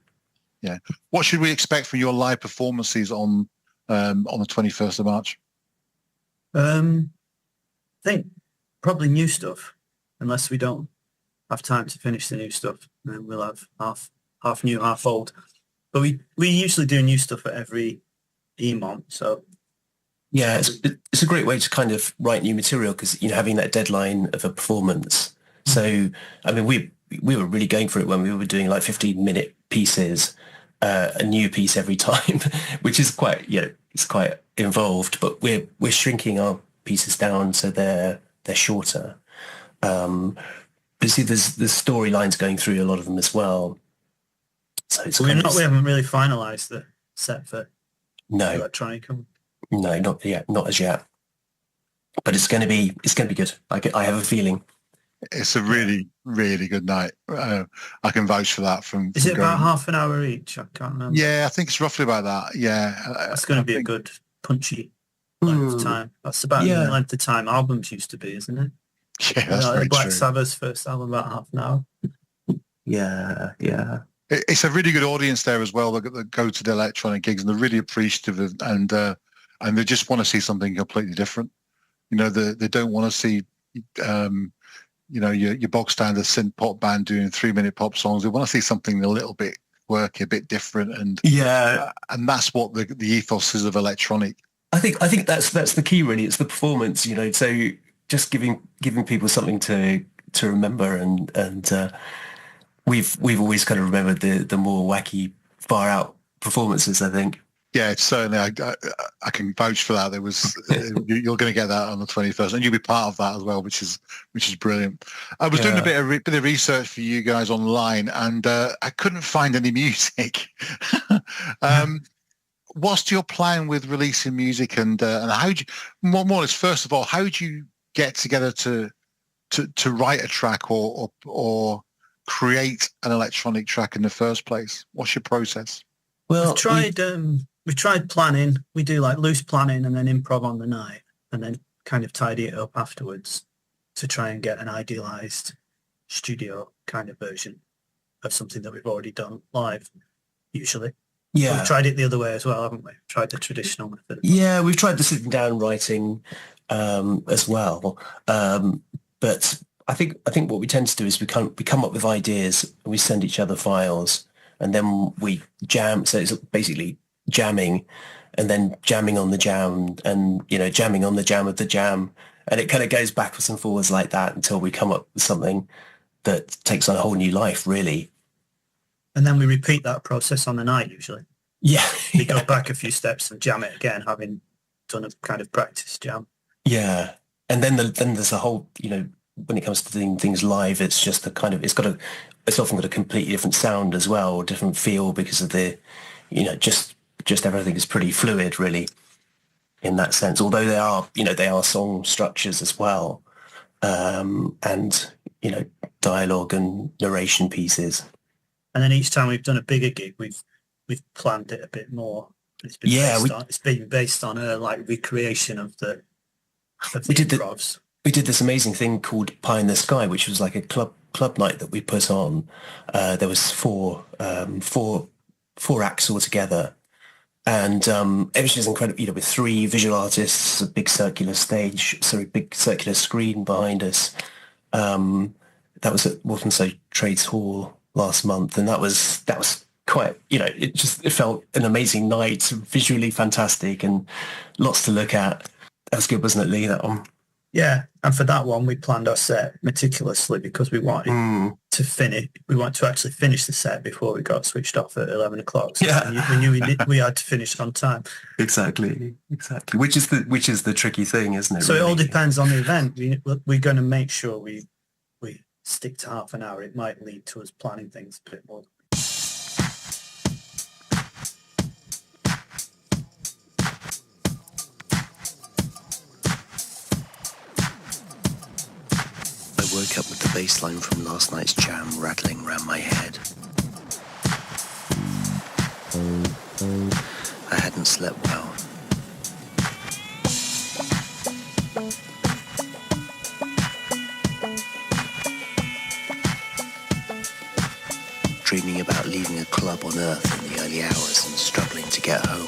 Yeah. What should we expect from your live performances on the 21st of March? I think probably new stuff, unless we don't have time to finish the new stuff. Then we'll have half new, half old. But we usually do new stuff at every EMOM, so... Yeah, it's a great way to kind of write new material because, having that deadline of a performance. So, I mean, we were really going for it when we were doing like 15-minute pieces, a new piece every time, which is quite, it's quite involved, but we're shrinking our pieces down so they're shorter. But see, there's storylines going through a lot of them as well. So it's we haven't really finalised the set for electronic. No, not yet, not as yet. But it's going to be good. I have a feeling. It's a really, really good night. I can vouch for that. Is it about half an hour each? I can't remember. Yeah, I think it's roughly about that. Yeah, that's going to be a good punchy length of time. That's about the length of time albums used to be, isn't it? Yeah, that's very Black true. Sabbath's first album about half an hour. Yeah. It's a really good audience there as well that go to the electronic gigs, and they're really appreciative and they just want to see something completely different. They don't want to see your bog standard synth pop band doing 3-minute pop songs. They want to see something a little bit quirky, a bit different, and and that's what the ethos is of electronic. I think that's the key really. It's the performance, So just giving people something to remember, and we've always kind of remembered the more wacky, far out performances, I think. Yeah, it's certainly. I can vouch for that. There was you're going to get that on the 21st, and you'll be part of that as well, which is brilliant. I was doing a bit of research for you guys online, and I couldn't find any music. What's your plan with releasing music, and how do you, more or less, first of all, how do you get together to write a track or create an electronic track in the first place? What's your process? Well, we tried planning. We do like loose planning and then improv on the night, and then kind of tidy it up afterwards to try and get an idealized studio kind of version of something that we've already done live, usually. Yeah. We've tried it the other way as well, haven't we? Tried the traditional method. Yeah, we've tried the sitting down writing as well. But I think what we tend to do is we come up with ideas and we send each other files, and then we jam. So it's basically jamming, and then jamming on the jam, and jamming on the jam of the jam, and it kind of goes backwards and forwards like that until we come up with something that takes on a whole new life, really. And then we repeat that process on the night usually. Yeah, we go back a few steps and jam it again, having done a kind of practice jam. Yeah, and then there's a whole when it comes to doing things live, it's just it's often got a completely different sound as well, or different feel because of the just everything is pretty fluid, really, in that sense. Although they are song structures as well, and dialogue and narration pieces. And then each time we've done a bigger gig, we've planned it a bit more. It's been based on a recreation of the improvs. We did this amazing thing called Pie in the Sky, which was like a club night that we put on. There was four acts all together. And it was just incredible, with 3 visual artists, a big circular screen behind us. That was at Walthamstow Trades Hall last month, and that was quite, it felt an amazing night, visually fantastic, and lots to look at. That was good, wasn't it, Lee? That one. Yeah, and for that one, we planned our set meticulously because we wanted to finish. We wanted to actually finish the set before we got switched off at 11 o'clock. So Yeah. we knew we had to finish on time. Exactly. Which is the tricky thing, isn't it? So it all really? depends on the event. We're going to make sure we stick to half an hour. It might lead to us planning things a bit more. I woke up with the bass line from last night's jam rattling round my head. I hadn't slept well. Dreaming about leaving a club on Earth in the early hours and struggling to get home.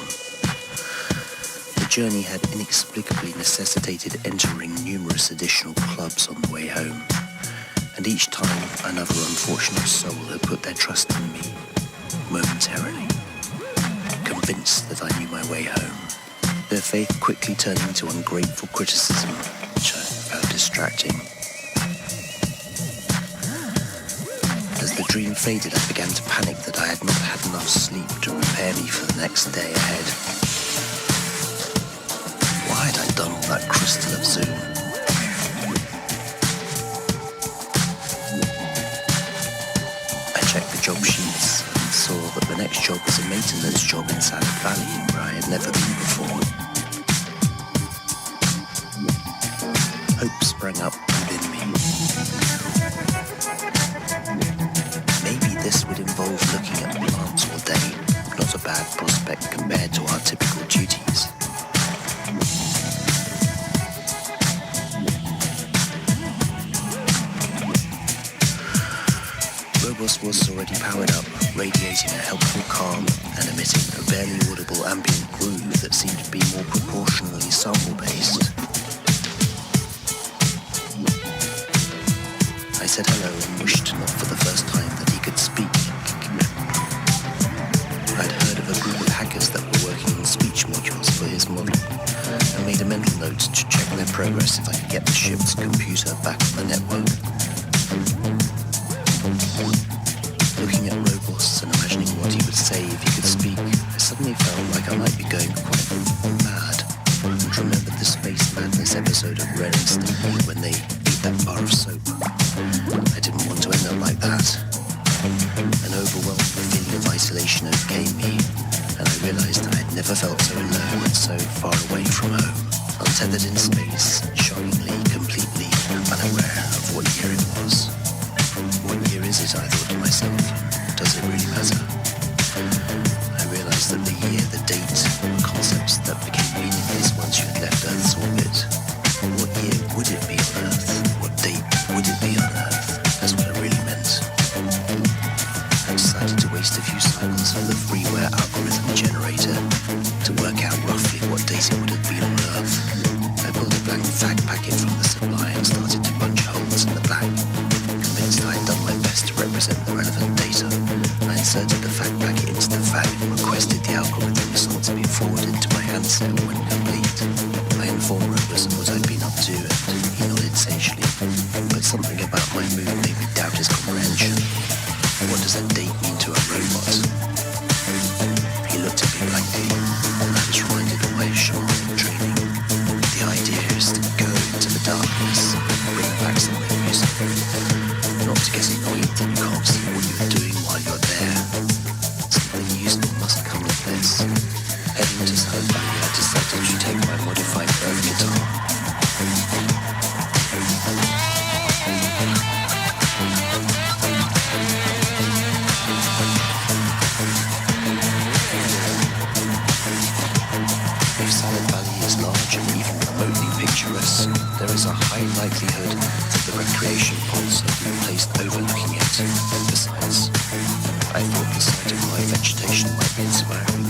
The journey had inexplicably necessitated entering numerous additional clubs on the way home, and each time another unfortunate soul had put their trust in me, momentarily, convinced that I knew my way home. Their faith quickly turning to ungrateful criticism, which I found distracting. As the dream faded, I began to panic that I had not had enough sleep to prepare me for the next day ahead. Why had I done all that crystal of Zoom? I checked the job sheets and saw that the next job was a maintenance job in Salad Valley, where I had never been before. Hope sprang up within me. Maybe this would involve looking at plants all day, not a bad prospect compared to our typical duties. Robos was already powered up, radiating a helpful calm and emitting a barely audible ambient groove that seemed to be more proportionally sample-based. I said hello and wished, not for the first time, that he could speak. I'd heard of a group of hackers that were working on speech modules for his model, and made a mental note to check their progress if I could get the ship's computer back on the network. Looking at Robos and imagining what he would say if he could speak, I suddenly felt like I might be going quite mad, and remembered the Space Madness episode of Ren and Stimpy when they ate that bar of soap. I didn't want to end up like that. An overwhelming feeling of isolation overcame me, and I realised I had never felt so alone and so far away from home, untethered in space, shockingly, completely unaware of what year it was. What year is it, I thought to myself. Does it really matter? I realised that the year, the date, were concepts that became meaningless once you had left Earth's orbit. What year would it be on Earth? What date would it be on Earth? That's what it really meant. I decided to waste a few cycles of the freeware algorithm generator to work out roughly what date it would have been on Earth. I pulled a blank fag packet from the supply and started to punch holes in the blank. Convinced I had done my best to represent the relevant data, I inserted the fag packet into the fag and requested the algorithm results be forwarded to my handset when complete. I informed Robus what I'd been up to, and he nodded sagely, but something about my mood made me doubt his comprehension. What does a date mean to a robot? He looked at me blankly, and I was reminded of my shaman dreaming. The idea is to go into the darkness and bring back some memories. Not to get annoyed that you can't see what you're doing while you're there. Something useful must come of this. Heading to Salad Valley, I decided to take my modified Earth guitar. If Salad Valley is large and even remotely picturesque, there is a high likelihood that the recreation pods have been placed overlooking it. Besides, I thought the sight of my vegetation might be inspiring.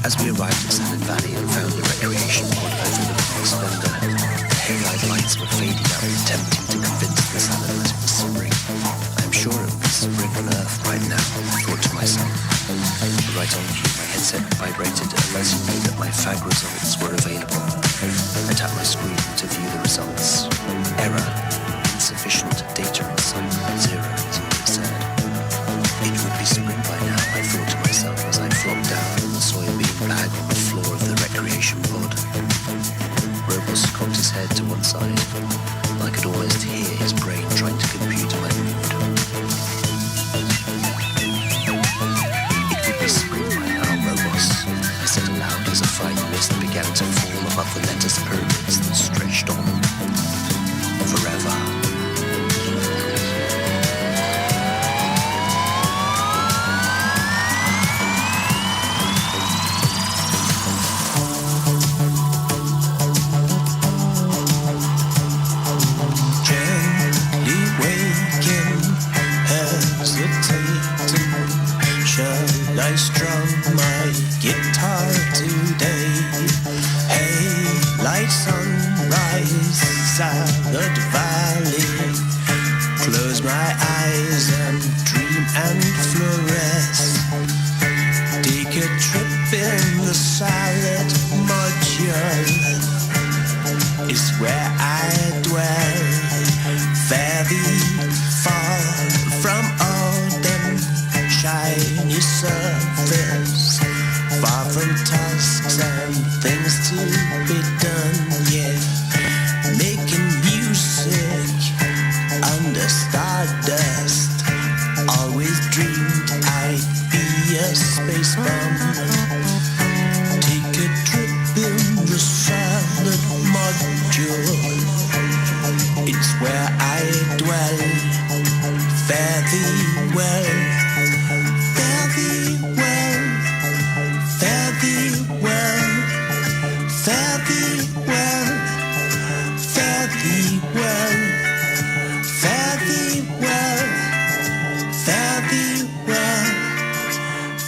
As we arrived at Salad Valley and found the recreation pod overlooking the splendor, the halide lights were fading out, attempting to convince the salad that it was spring. I'm sure it would be spring on Earth right now, I thought to myself. Right on cue, my headset vibrated, alerting me that my fag results were available. I tapped my screen to view the results. Error. Insufficient data insight 0. began to fall above the lettuce pyramids that stretched on forever. Gently waking, hesitating. Shall I strum my guitar today? Hey, light sunrise, salad valley. Close my eyes and dream and fluoresce. Take a trip in the salad module. Is where I dwell. Very far from all them shiny surface, far from tasks and things to be done, yeah. Making music under stardust. Always dreamed I'd be a space bum. Take a trip in the salad module. It's where I dwell. Fare thee well. Fare thee well. Fare thee well. Fare thee well. Fare thee well. Fare thee well. Fare thee well.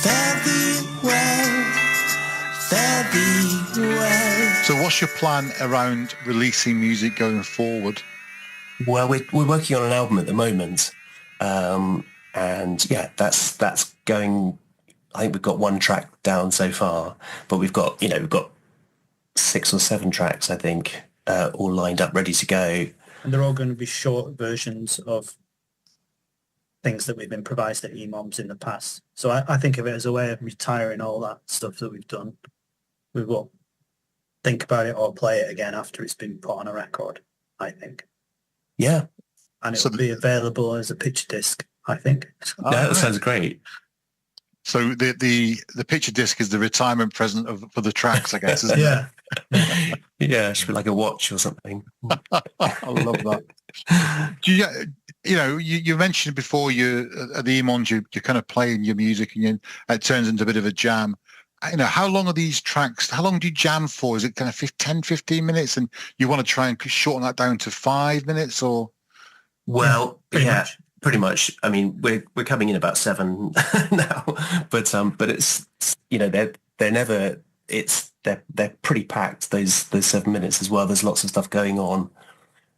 Fare thee well. Fare thee well. So what's your plan around releasing music going forward? Well, we're working on an album at the moment, and yeah, that's going. I think we've got one track down so far, but we've got 6 or 7 tracks, I think, all lined up, ready to go. And they're all going to be short versions of things that we've improvised at EMOMs in the past. So I think of it as a way of retiring all that stuff that we've done. We will think about it or play it again after it's been put on a record, I think. Yeah. And it will be available as a picture disc, I think. That sounds great. So the picture disc is the retirement present for the tracks, I guess, isn't Yeah. Yeah, it should be like a watch or something. I love that. Do you mentioned before at the EMONs you're kind of playing your music and it turns into a bit of a jam. How long are these tracks? How long do you jam for? Is it kind of 10, 15 minutes and you want to try and shorten that down to 5 minutes or? Well, pretty much. I mean, we're coming in about 7 now, but it's, they're pretty packed, those 7 minutes as well. There's lots of stuff going on.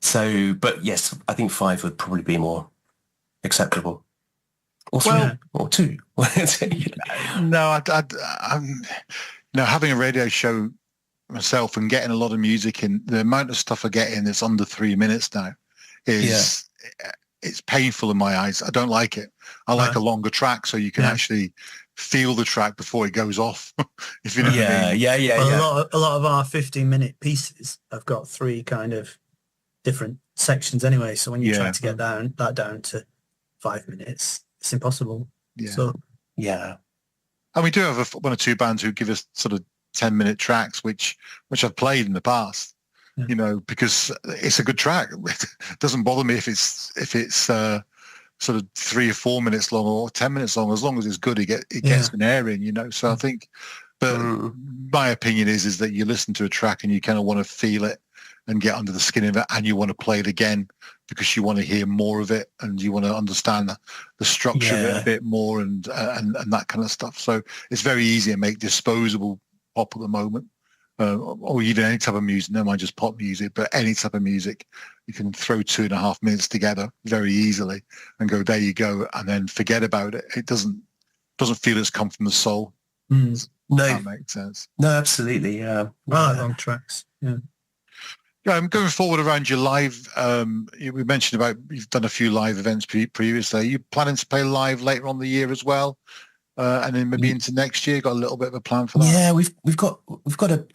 So, but yes, I think 5 would probably be more acceptable. Or 3, or 2. No, I'm having a radio show myself and getting a lot of music in, the amount of stuff I get in that's under 3 minutes now is it's painful in my eyes. I don't like it. I like a longer track so you can actually feel the track before it goes off. If you know what I mean. Well, a lot of our 15-minute pieces have got 3 kind of different sections anyway. So when you try to get that down to 5 minutes, it's impossible. Yeah. So and we do have one or 2 bands who give us sort of 10-minute tracks, which I've played in the past. Because it's a good track. It doesn't bother me if it's sort of 3 or 4 minutes long or 10 minutes long. As long as it's good, it gets an air in. So I think, but my opinion is that you listen to a track and you kind of want to feel it and get under the skin of it, and you want to play it again because you want to hear more of it and you want to understand the structure of it a bit more and that kind of stuff. So it's very easy to make disposable pop at the moment. Or even any type of music, no mind just pop music, but any type of music, you can throw 2.5 minutes together very easily and go, there you go, and then forget about it. It doesn't feel it's come from the soul. No, that makes sense. No, absolutely. Yeah, long tracks. Yeah. I'm going forward around your live. We mentioned about you've done a few live events previously. Are you planning to play live later on the year as well? And then maybe into next year, got a little bit of a plan for that. Yeah, we've got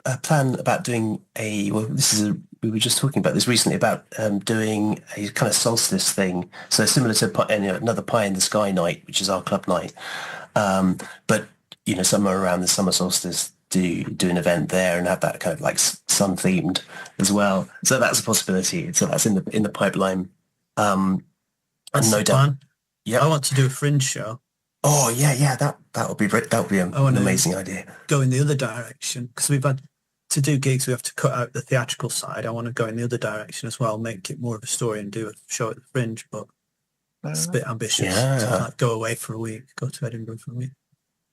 a plan about doing we were just talking about this recently about doing a kind of solstice thing. So similar to another Pie in the Sky night, which is our club night. But somewhere around the summer solstice do an event there and have that kind of like sun themed as well. So that's a possibility. So that's in the pipeline. And no doubt. Yeah, I want to do a fringe show. Oh yeah, that would be great. That would be an amazing idea. Go in the other direction, because we've had to do gigs. We have to cut out the theatrical side. I want to go in the other direction as well, make it more of a story and do a show at the Fringe. But it's a bit ambitious. Yeah. So like go away for a week, go to Edinburgh for a week.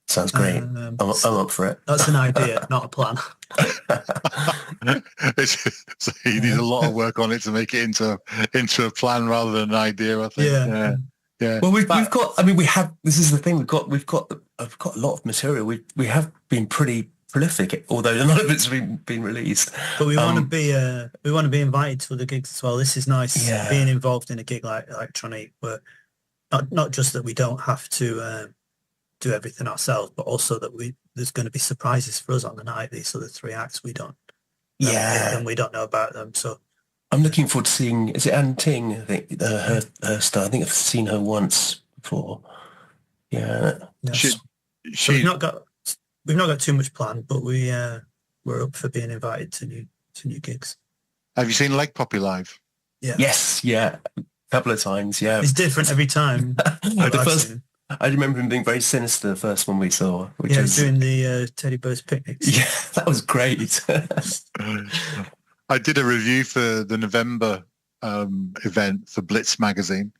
Sounds great. I'm up for it. That's an idea, not a plan. So you need a lot of work on it to make it into a plan rather than an idea, I think. Yeah. Well, we've got. I mean, we have. This is the thing. We've got a lot of material. We have been pretty prolific, although none of it's been released. But we want to be invited to other gigs as well. This is nice. Yeah. Being involved in a gig like Electronic, but not just that we don't have to do everything ourselves, but also that there's going to be surprises for us on the night. These are the 3 acts we don't. And we don't know about them. So. I'm looking forward to seeing. Is it Anne Ting? I think her star. I think I've seen her once before. Yeah. So we've not got too much planned, but we're up for being invited to new gigs. Have you seen Leg Poppy live? Yeah. Yes. Yeah. A couple of times. Yeah. It's different every time. I remember him being very sinister the first one we saw. Which was doing the Teddy Bears picnics. Yeah, that was great. I did a review for the November event for Blitz magazine,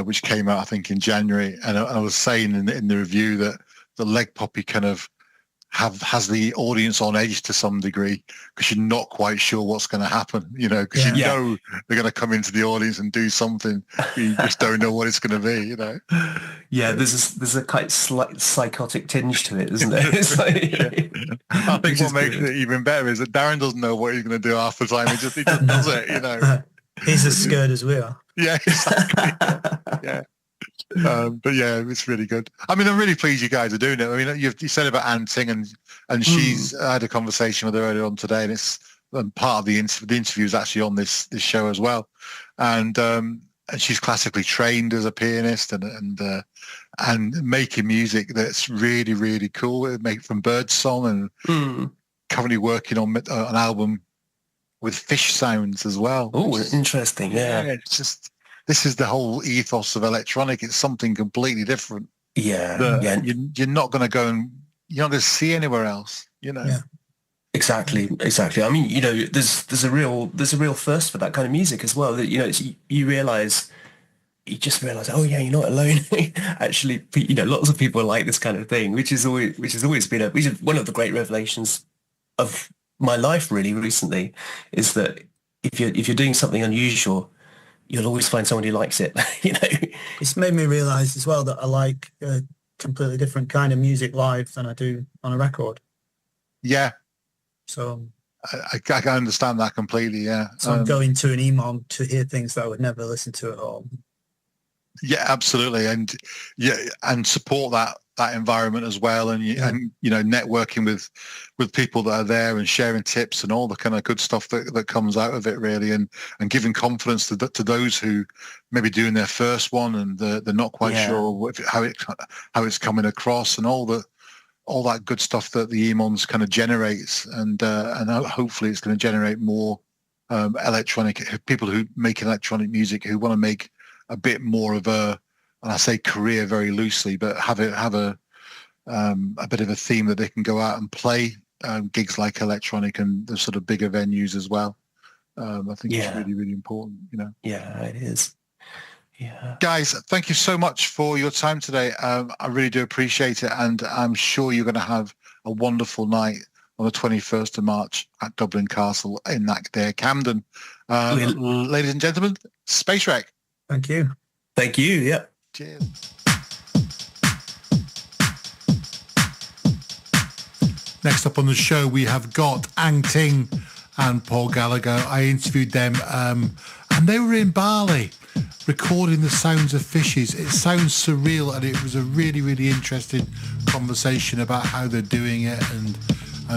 which came out, I think, in January. And I was saying in the review that the Leg Poppy kind of has the audience on edge to some degree, because you're not quite sure what's going to happen, because you know they're going to come into the audience and do something. You just don't know what it's going to be, Yeah, there's a quite slight psychotic tinge to it, isn't there? It's like, I think what makes it even better is that Darren doesn't know what he's going to do half the time. He just does it, He's as scared as we are. Yeah, exactly. Yeah. But yeah, it's really good. I mean, I'm really pleased you guys are doing it. I mean, you said about Anne Ting, and she's I had a conversation with her earlier on today, and it's part of the interview is actually on this show as well. And she's classically trained as a pianist and making music that's really, really cool. Make from birdsong and currently working on an album with fish sounds as well. Oh, interesting. Yeah, it's just. This is the whole ethos of electronic. It's something completely different. Yeah. You're not going to go and you're not going to see anywhere else. Yeah. Exactly. I mean, there's a real thirst for that kind of music as well. That you just realize, oh yeah, you're not alone. Actually, lots of people like this kind of thing, which is always been one of the great revelations of my life. Really, recently, is that if you're doing something unusual, you'll always find someone who likes it. It's made me realise as well that I like a completely different kind of music live than I do on a record. Yeah. So I can understand that completely. Yeah. So I'm going to an EMOM to hear things that I would never listen to at home. Yeah, absolutely, and support that environment as well, and networking with people that are there and sharing tips and all the kind of good stuff that comes out of it, really, and giving confidence to those who maybe doing their first one and they're not quite sure how it's coming across, and all that good stuff that the EMONs kind of generates, and hopefully it's going to generate more electronic people who make electronic music who want to make a bit more of and I say career very loosely, but have a bit of a theme that they can go out and play gigs like electronic and the sort of bigger venues as well. I think it's really, really important, Yeah, it is. Yeah. Guys, thank you so much for your time today. I really do appreciate it, and I'm sure you're going to have a wonderful night on the 21st of March at Dublin Castle in that there, Camden. Ladies and gentlemen, Space Wreck. Thank you. Thank you. Yeah. Cheers. Next up on the show, we have got Ang Ting and Paul Gallagher. I interviewed them and they were in Bali recording the sounds of fishes. It sounds surreal, and it was a really, really interesting conversation about how they're doing it and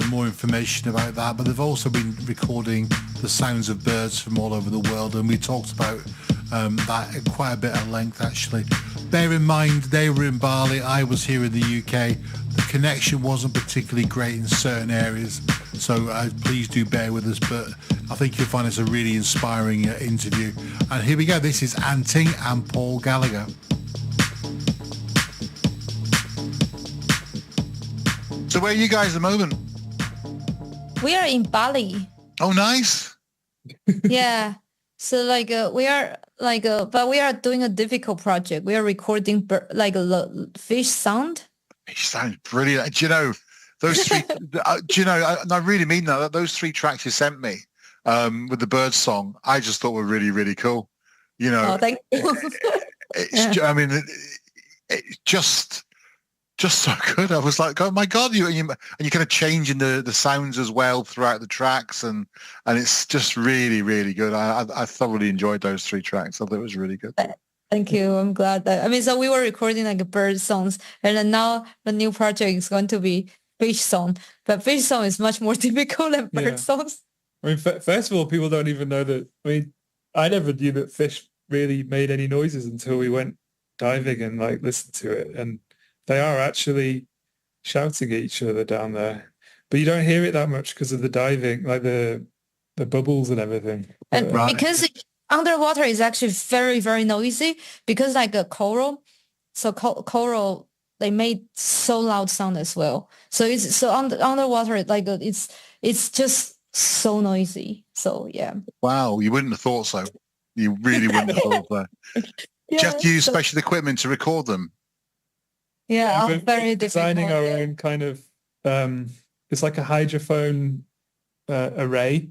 more information about that. But they've also been recording the sounds of birds from all over the world, and we talked about that at quite a bit at length, actually. Bear in mind, they were in Bali, I was here in the UK. The connection wasn't particularly great in certain areas, so please do bear with us, but I think you'll find it's a really inspiring interview. And here we go. This is Anting and Paul Gallagher. So where are you guys at the moment? We are in Bali. Oh, nice. Yeah. So like we are like, but we are doing a difficult project. We are recording fish sound. Fish sounds brilliant. Do you know those three? Do you know? I really mean that. Those 3 tracks you sent me with the bird song, I just thought were really, really cool. You know, oh, thank you. I mean, it's just so good. I was like, oh my god, you kind of changing the sounds as well throughout the tracks, and it's just really, really good. I thoroughly enjoyed those 3 tracks. I thought it was really good. Thank you. I'm glad that, I mean, so we were recording like bird songs, and then now the new project is going to be fish song, but fish song is much more difficult than bird songs. I mean, first of all, people don't even know that. I mean, I never knew that fish really made any noises until we went diving and like listened to it, and they are actually shouting at each other down there, but you don't hear it that much because of the diving, like the bubbles and everything. And because underwater is actually very, very noisy, because like a coral, so coral, they made so loud sound as well. So it's so underwater, like it's just so noisy. So yeah. Wow, you wouldn't have thought so. You really wouldn't have thought so. Yeah, Do you have to use special equipment to record them? Yeah, we're very designing difficult. our own kind of it's like a hydrophone array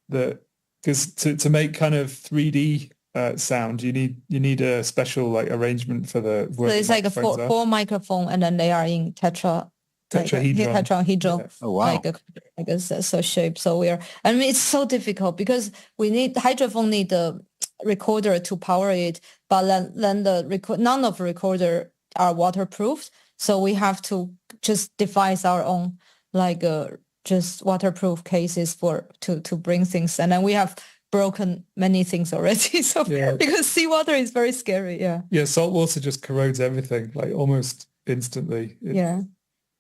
that, because to make kind of 3D sound, you need a special like arrangement for the. So it's like a four microphone, and then they are in tetrahedron. Yeah. Oh wow! Like a so shape. So I mean, it's so difficult because we need hydrophone need the recorder to power it, but then none of the recorder are waterproof, so we have to just devise our own like just waterproof cases to bring things, and then we have broken many things already. So because seawater is very scary. Yeah, salt water just corrodes everything like almost instantly.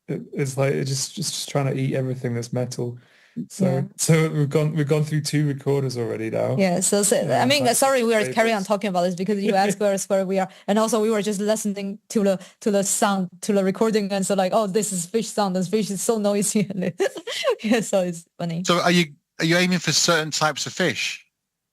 It's like it's just trying to eat everything that's metal. So we've gone through 2 recorders already now. Yeah. So I mean, sorry, we are carrying on talking about this because you asked us where we are, and also we were just listening to the sound, to the recording, and so like, oh, this is fish sound, and fish is so noisy. Yeah, so it's funny. So are you aiming for certain types of fish,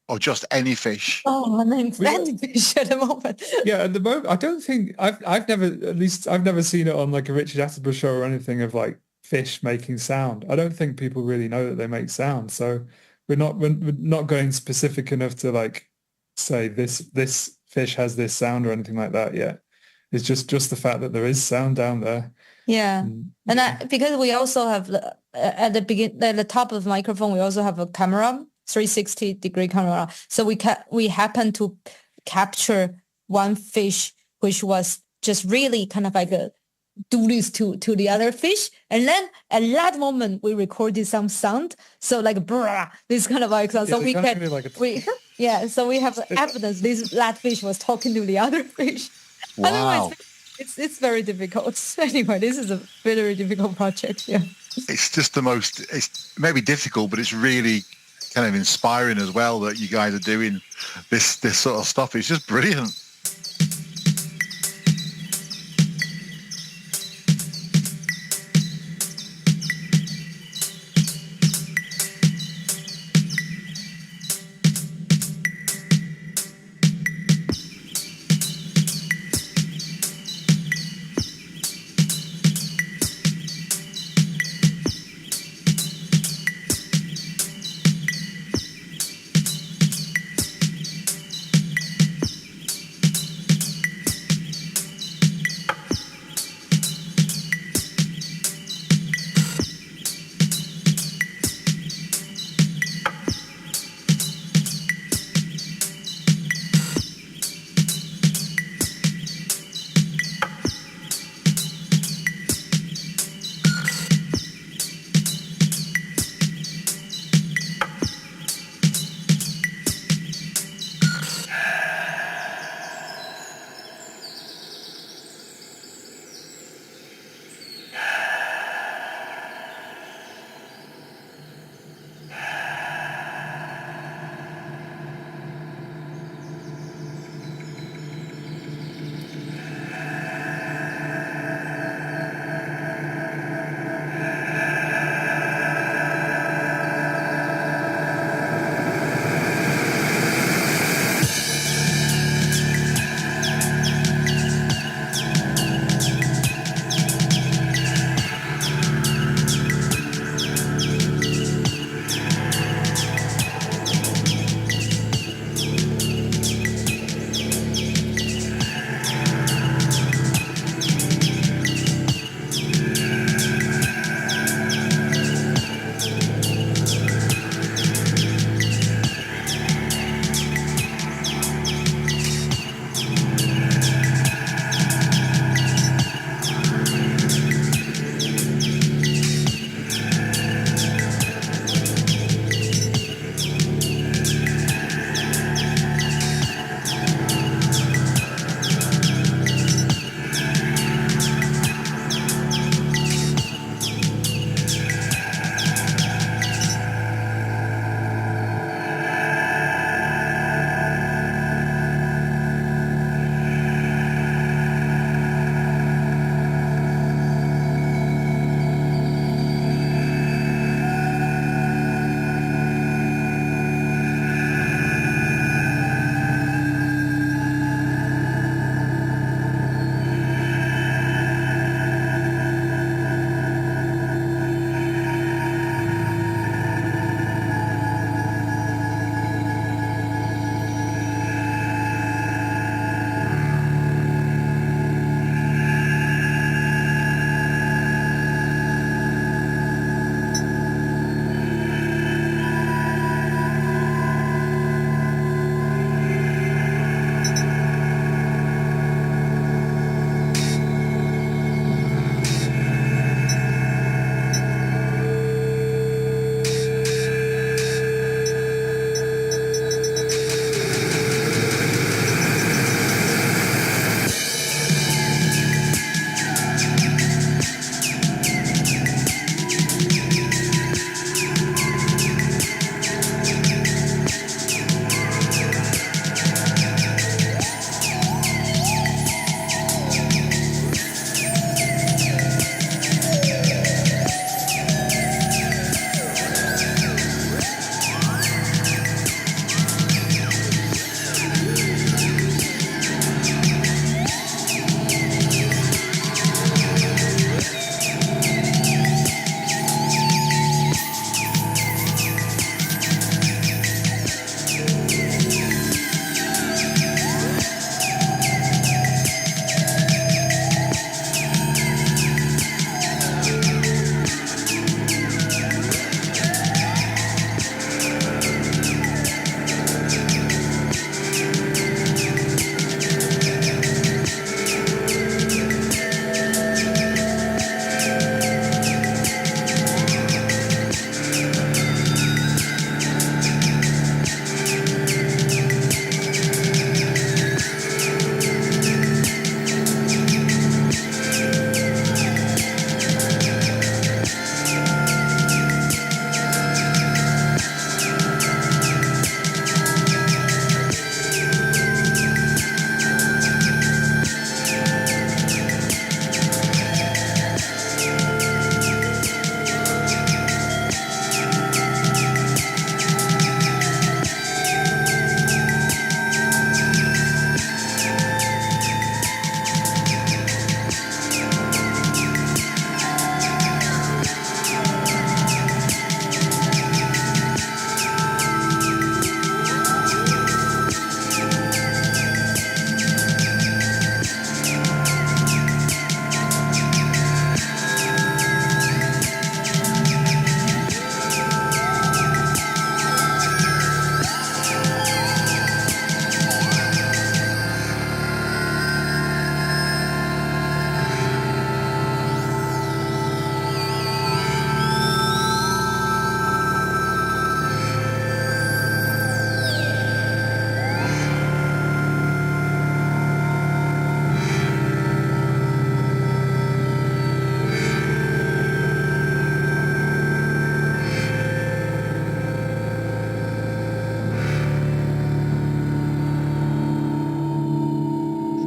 or just any fish? Oh, I'm aiming for any fish at the moment. Yeah, at the moment, I don't think I've never seen it on like a Richard Attenborough show or anything of like fish making sound. I don't think people really know that they make sound, so we're not going specific enough to like say this fish has this sound or anything like that yet. It's just the fact that there is sound down there. Yeah, and because we also have at the top of the microphone, we also have a camera, 360-degree camera. So we happen to capture one fish which was just really kind of like a do this to the other fish, and then at that moment we recorded some sound, so like brah, this kind of like sound. So we can so we have evidence that fish was talking to the other fish. Wow. Otherwise it's very difficult. Anyway, this is a very difficult project. Yeah, it's just it's maybe difficult, but it's really kind of inspiring as well that you guys are doing this sort of stuff. It's just brilliant.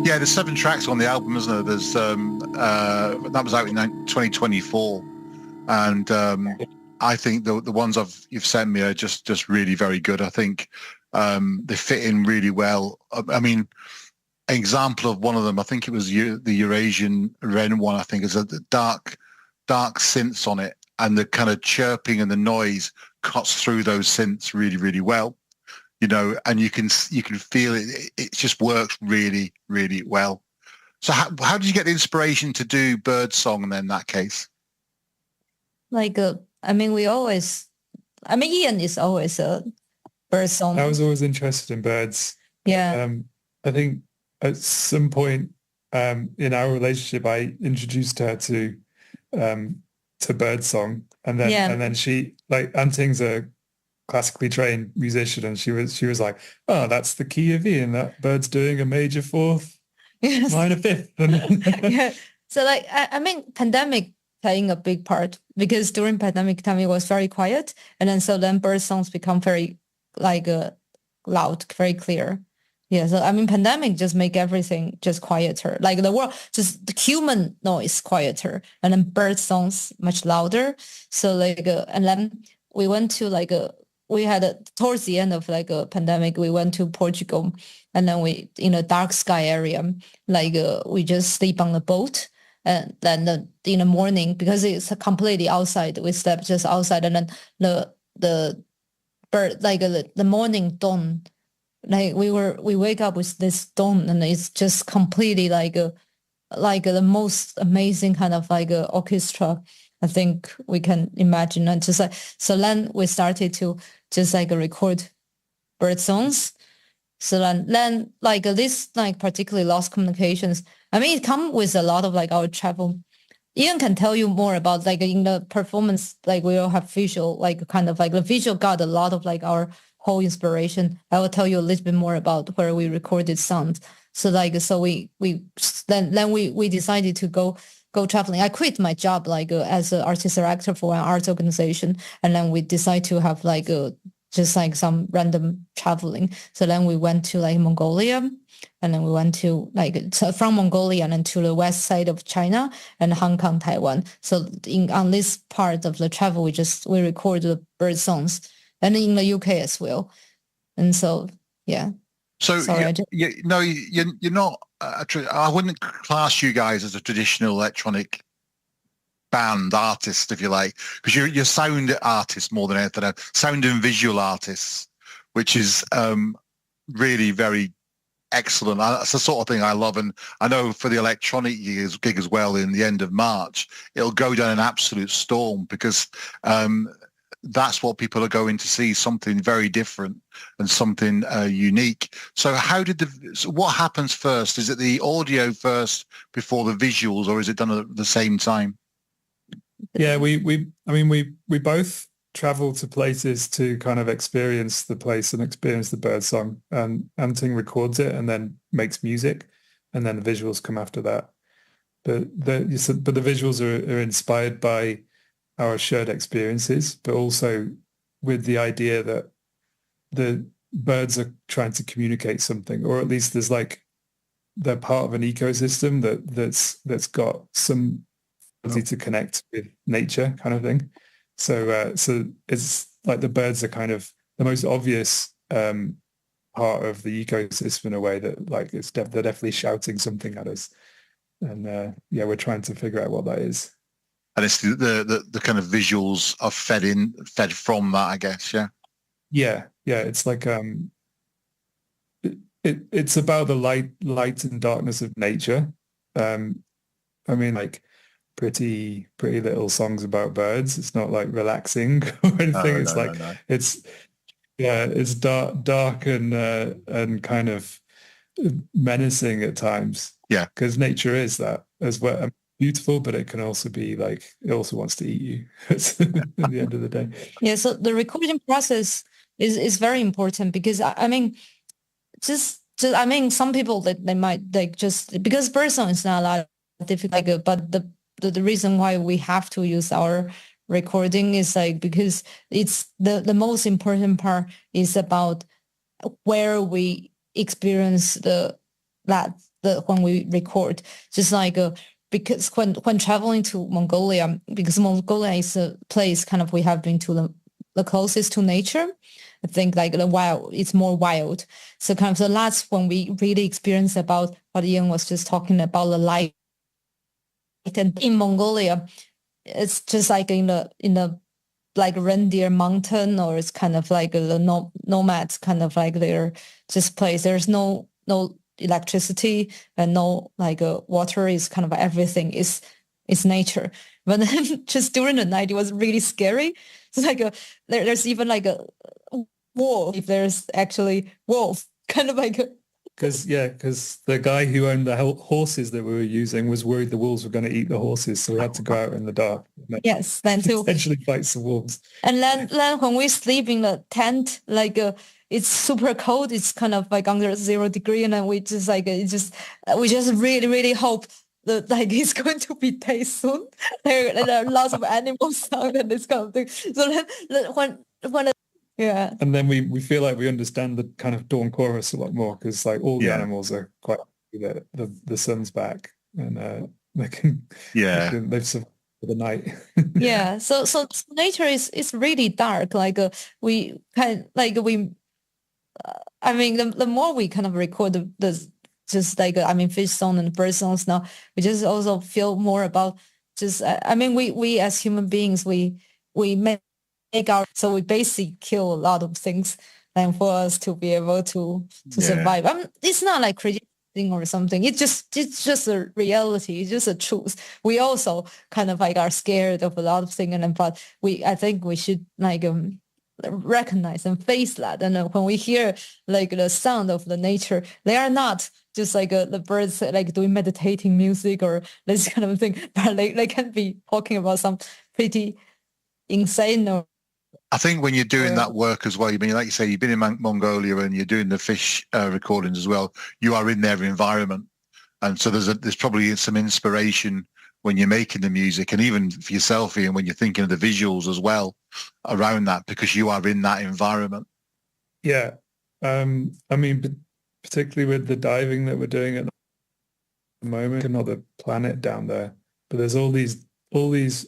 Yeah, there's 7 tracks on the album, isn't there? There's that was out in 2024, and I think the ones you've sent me are just really very good. I think they fit in really well. I mean, an example of one of them, I think it was the Eurasian Wren one. I think is a dark synths on it, and the kind of chirping and the noise cuts through those synths really, really well. You know, and you can feel it. It just works really, really well. So how did you get the inspiration to do Birdsong then in that case? Like, I mean, Ian is always a birdsong. I was always interested in birds. Yeah. I think at some point in our relationship, I introduced her to birdsong, and then she, like, Anting's a classically trained musician, and she was like, oh, that's the key of E, and that bird's doing a major fourth, minor fifth. Yeah. So, like, I mean, pandemic playing a big part, because during pandemic time it was very quiet, and then bird songs become very loud, very clear. Yeah. So I mean, pandemic just make everything just quieter, like the world, just the human noise quieter, and then bird songs much louder. So like, and then we went to we had towards the end of a pandemic, we went to Portugal, and then we, in a dark sky area, we just sleep on the boat. And then in the morning, because it's completely outside, we slept just outside, and then the bird, the morning dawn, we wake up with this dawn, and it's just completely like the most amazing kind of orchestra I think we can imagine. And just so then we started to just record bird songs. So then this particularly lost communications, I mean, it comes with a lot of our travel. Ian can tell you more about in the performance, we all have visual, the visual got a lot of our whole inspiration. I will tell you a little bit more about where we recorded sound. So we decided to go traveling. I quit my job as an artist director for an arts organization, and then we decided to have some random traveling. So then we went to Mongolia, and then we went to from Mongolia and then to the west side of China and Hong Kong, Taiwan. So on this part of the travel, we recorded bird songs, and in the UK as well. And so yeah. So you're not. I wouldn't class you guys as a traditional electronic band artist, if you like, because you're sound artists more than anything else, sound and visual artists, which is really very excellent. That's the sort of thing I love, and I know for the electronic gig as well in the end of March, it'll go down an absolute storm, because that's what people are going to see, something very different and something unique. So what happens first? Is it the audio first before the visuals, or is it done at the same time? Yeah, we both travel to places to kind of experience the place and experience the bird song, and Anting records it and then makes music, and then the visuals come after that. But the visuals are inspired by our shared experiences, but also with the idea that the birds are trying to communicate something, or at least there's they're part of an ecosystem that's got some ability to connect with nature, kind of thing. So it's the birds are kind of the most obvious part of the ecosystem in a way that they're definitely shouting something at us, and we're trying to figure out what that is. And it's the kind of visuals are fed from that, I guess. Yeah. It's it's about the light and darkness of nature. I mean, pretty little songs about birds. It's not relaxing or anything. It's dark and kind of menacing at times. Yeah, because nature is that as well. Beautiful, but it can also be it also wants to eat you at the end of the day. Yeah, so the recording process is very important, because I mean, just I mean, some people that they might just because bird song is not a lot difficult, but the reason why we have to use our recording is because it's the most important part is about where we experience that when we record, just like because when traveling to Mongolia, because Mongolia is a place kind of we have been to the closest to nature. I think like the wild, it's more wild. So kind of so that's when we really experience about what Ian was just talking about, the light. And in Mongolia, it's just like in the like reindeer mountain, or it's kind of like the nomads kind of like they're just place. There's no electricity and no like water. Is kind of everything is nature. But then just during the night, it was really scary. It's like there's even like a wolf, if there's actually wolf, kind of like because the guy who owned the horses that we were using was worried the wolves were going to eat the horses, so we had to go out in the dark. Yes, then to essentially fight some wolves. And then when we sleep in the tent, like it's super cold, it's kind of like under 0 degree, and then we just like we just really hope that like it's going to be day soon. There are lots of animals out and this kind of thing. So then when yeah. And then we feel like we understand the kind of dawn chorus a lot more, because like all the animals are quite happy that the sun's back, and they can they've survived the night. Yeah. So nature is really dark. Like we kind like we. I mean, the more we kind of record the just like fish song and bird songs now, we just also feel more about just. I mean, we as human beings we make our, so we basically kill a lot of things, and for us to be able to survive. It's not like crazy thing or something. It's just a reality. It's just a truth. We also kind of like are scared of a lot of things, but I think we should like recognize and face that. And when we hear like the sound of the nature, they are not just like the birds like doing meditating music or this kind of thing, but they can be talking about some pretty insane or. I think when you're doing that work as well, you mean, like you say, you've been in Mongolia and you're doing the fish recordings as well. You are in their environment, and so there's probably some inspiration when you're making the music, and even for yourself, Ian, when you're thinking of the visuals as well around that, because you are in that environment. Yeah, I mean, particularly with the diving that we're doing at the moment, another planet down there, but there's all these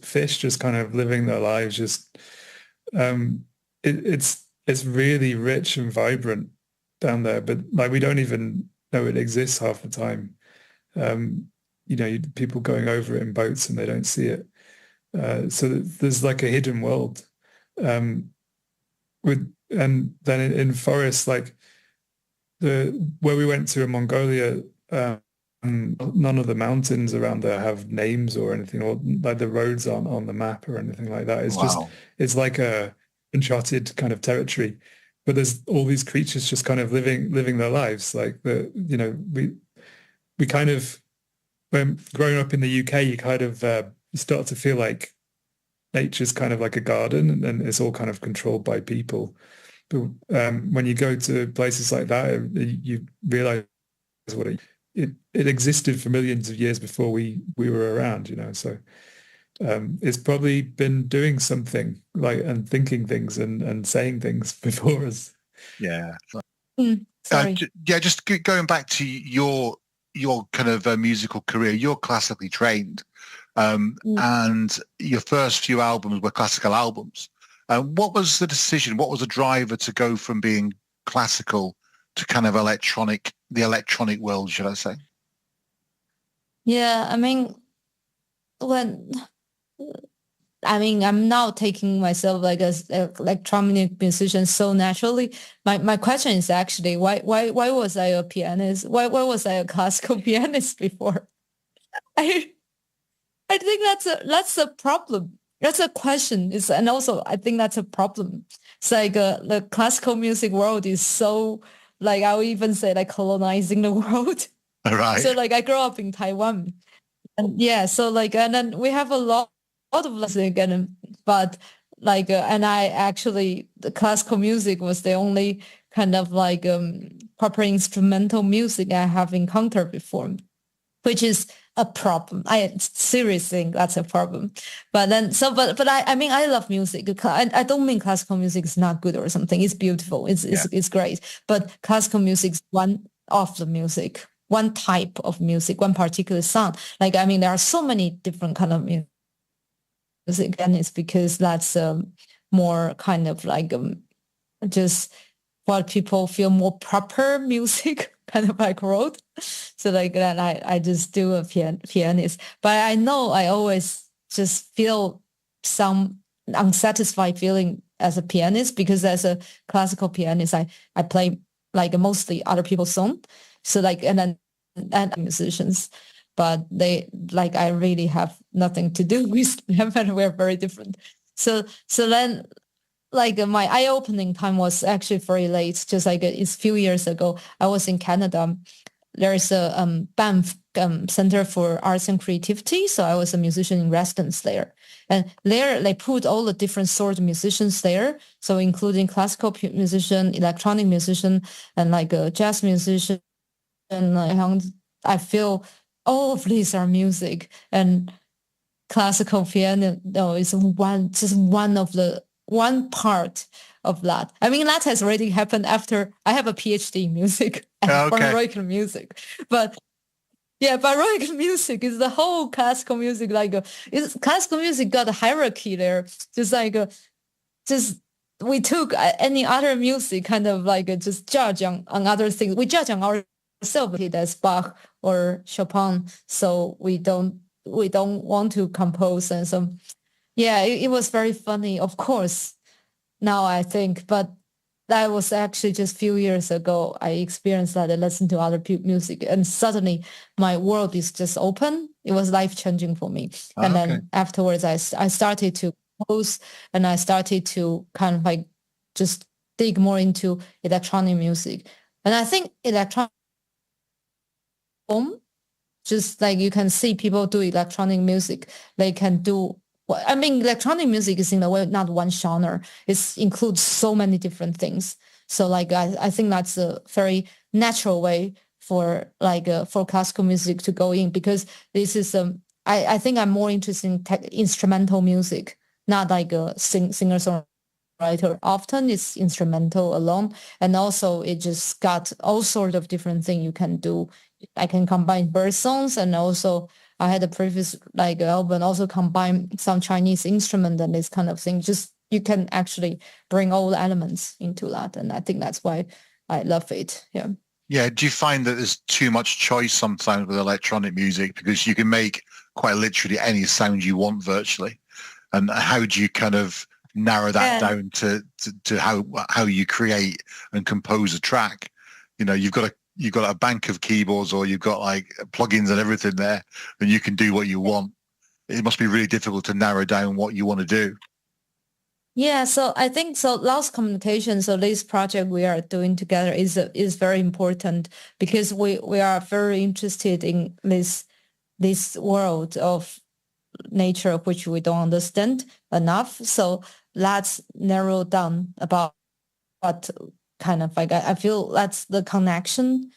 fish just kind of living their lives, just. It's really rich and vibrant down there, but like we don't even know it exists half the time. People going over it in boats and they don't see it. So there's like a hidden world. And then in forests, like where we went to in Mongolia, none of the mountains around there have names or anything, or like the roads aren't on the map or anything like that. It's just, it's like a uncharted kind of territory, but there's all these creatures just kind of living their lives. Like we kind of, when growing up in the UK, you kind of, you start to feel like nature's kind of like a garden, and it's all kind of controlled by people. But when you go to places like that, you realize what it existed for millions of years before we were around, so it's probably been doing something like and thinking things and saying things before us. Just going back to your kind of musical career. You're classically trained, and your first few albums were classical albums. What was the decision, what was the driver to go from being classical to kind of the electronic world, should I say? Yeah, I'm now taking myself like as an electronic musician so naturally. My question is actually why was I a pianist? Why was I a classical pianist before? I think that's a problem. That's a question. And also I think that's a problem. It's like the classical music world is so, like, I would even say like colonizing the world. Right. So like I grew up in Taiwan, and so like, and then we have a lot of music, but like, and I actually, the classical music was the only kind of like proper instrumental music I have encountered before, which is a problem. I seriously think that's a problem. But then, but I love music. I don't mean classical music is not good or something. It's beautiful. It's great. But classical music is one of the music. one type of music, one particular sound. Like, I mean, there are so many different kind of music, and it's because that's more kind of like just what people feel more proper music kind of like wrote. So like that, I just do a pianist. But I know I always just feel some unsatisfied feeling as a pianist, because as a classical pianist, I play like mostly other people's song. So like, and musicians, but they like, I really have nothing to do with them, and we're very different. So then like my eye-opening time was actually very late, just like it's a few years ago. I was in Canada. There's a Banff Center for Arts and Creativity. So I was a musician in residence there. And there they put all the different sort of musicians there. So including classical musician, electronic musician, and like a jazz musician. And I feel all of these are music, and classical piano is one part of that. I mean, that has already happened after I have a PhD in music and baroque music. But yeah, baroque music is the whole classical music. Like classical music got a hierarchy there. Just like we took any other music kind of like just judge on other things. We judge on ourselves as Bach or Chopin. So we don't want to compose. And so yeah, it was very funny, of course, now I think, but that was actually just a few years ago. I experienced that. I listened to other music, and suddenly my world is just open. It was life-changing for me. And then afterwards, I started to compose, and I started to kind of like just dig more into electronic music. And I think electronic, just like you can see people do electronic music, they can do, I mean, electronic music is in a way not one genre. It includes so many different things. So like I think that's a very natural way for like for classical music to go in, because this is I think I'm more interested in instrumental music, not like a singer-songwriter. Often it's instrumental alone, and also it just got all sorts of different things you can do. I can combine bird songs, and also I had a previous like album also combine some Chinese instrument and this kind of thing. Just you can actually bring all the elements into that, and I think that's why I love it. Yeah. Yeah. Do you find that there's too much choice sometimes with electronic music, because you can make quite literally any sound you want virtually? And how do you kind of narrow that down to how you create and compose a track? You know, you've got a bank of keyboards, or you've got like plugins and everything there, and you can do what you want. It must be really difficult to narrow down what you want to do. Yeah, so I think so. Lost communication. So this project we are doing together is very important, because we are very interested in this world of nature which we don't understand enough. So let's narrow down about what kind of like I feel that's the connection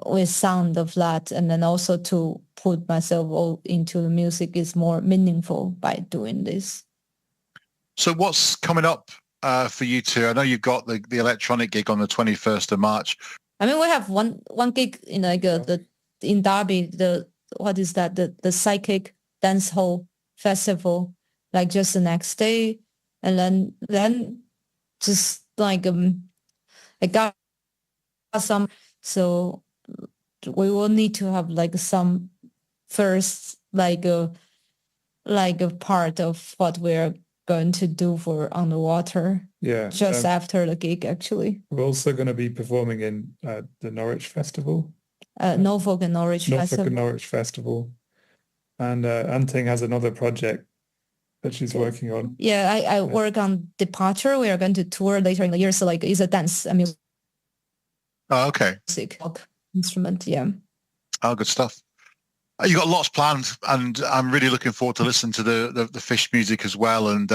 with sound of that, and then also to put myself all into the music is more meaningful by doing this. So what's coming up for you two? I know you've got the electronic gig on the 21st of March. I mean, we have one gig in like in Derby, the Psychic Dance Hall Festival, like just the next day, and then just like I got some, so we will need to have like some first like a part of what we're going to do for Underwater. Yeah. Just after the gig, actually. We're also going to be performing in the Norwich Festival. Norfolk and Norwich Festival. And Anting has another project that she's working on. Yeah, I work on Departure. We are going to tour later in the year. So like it's a dance, I mean. Oh, okay. Music instrument, yeah. Oh, good stuff. You got lots planned, and I'm really looking forward to listening to the Fish music as well. And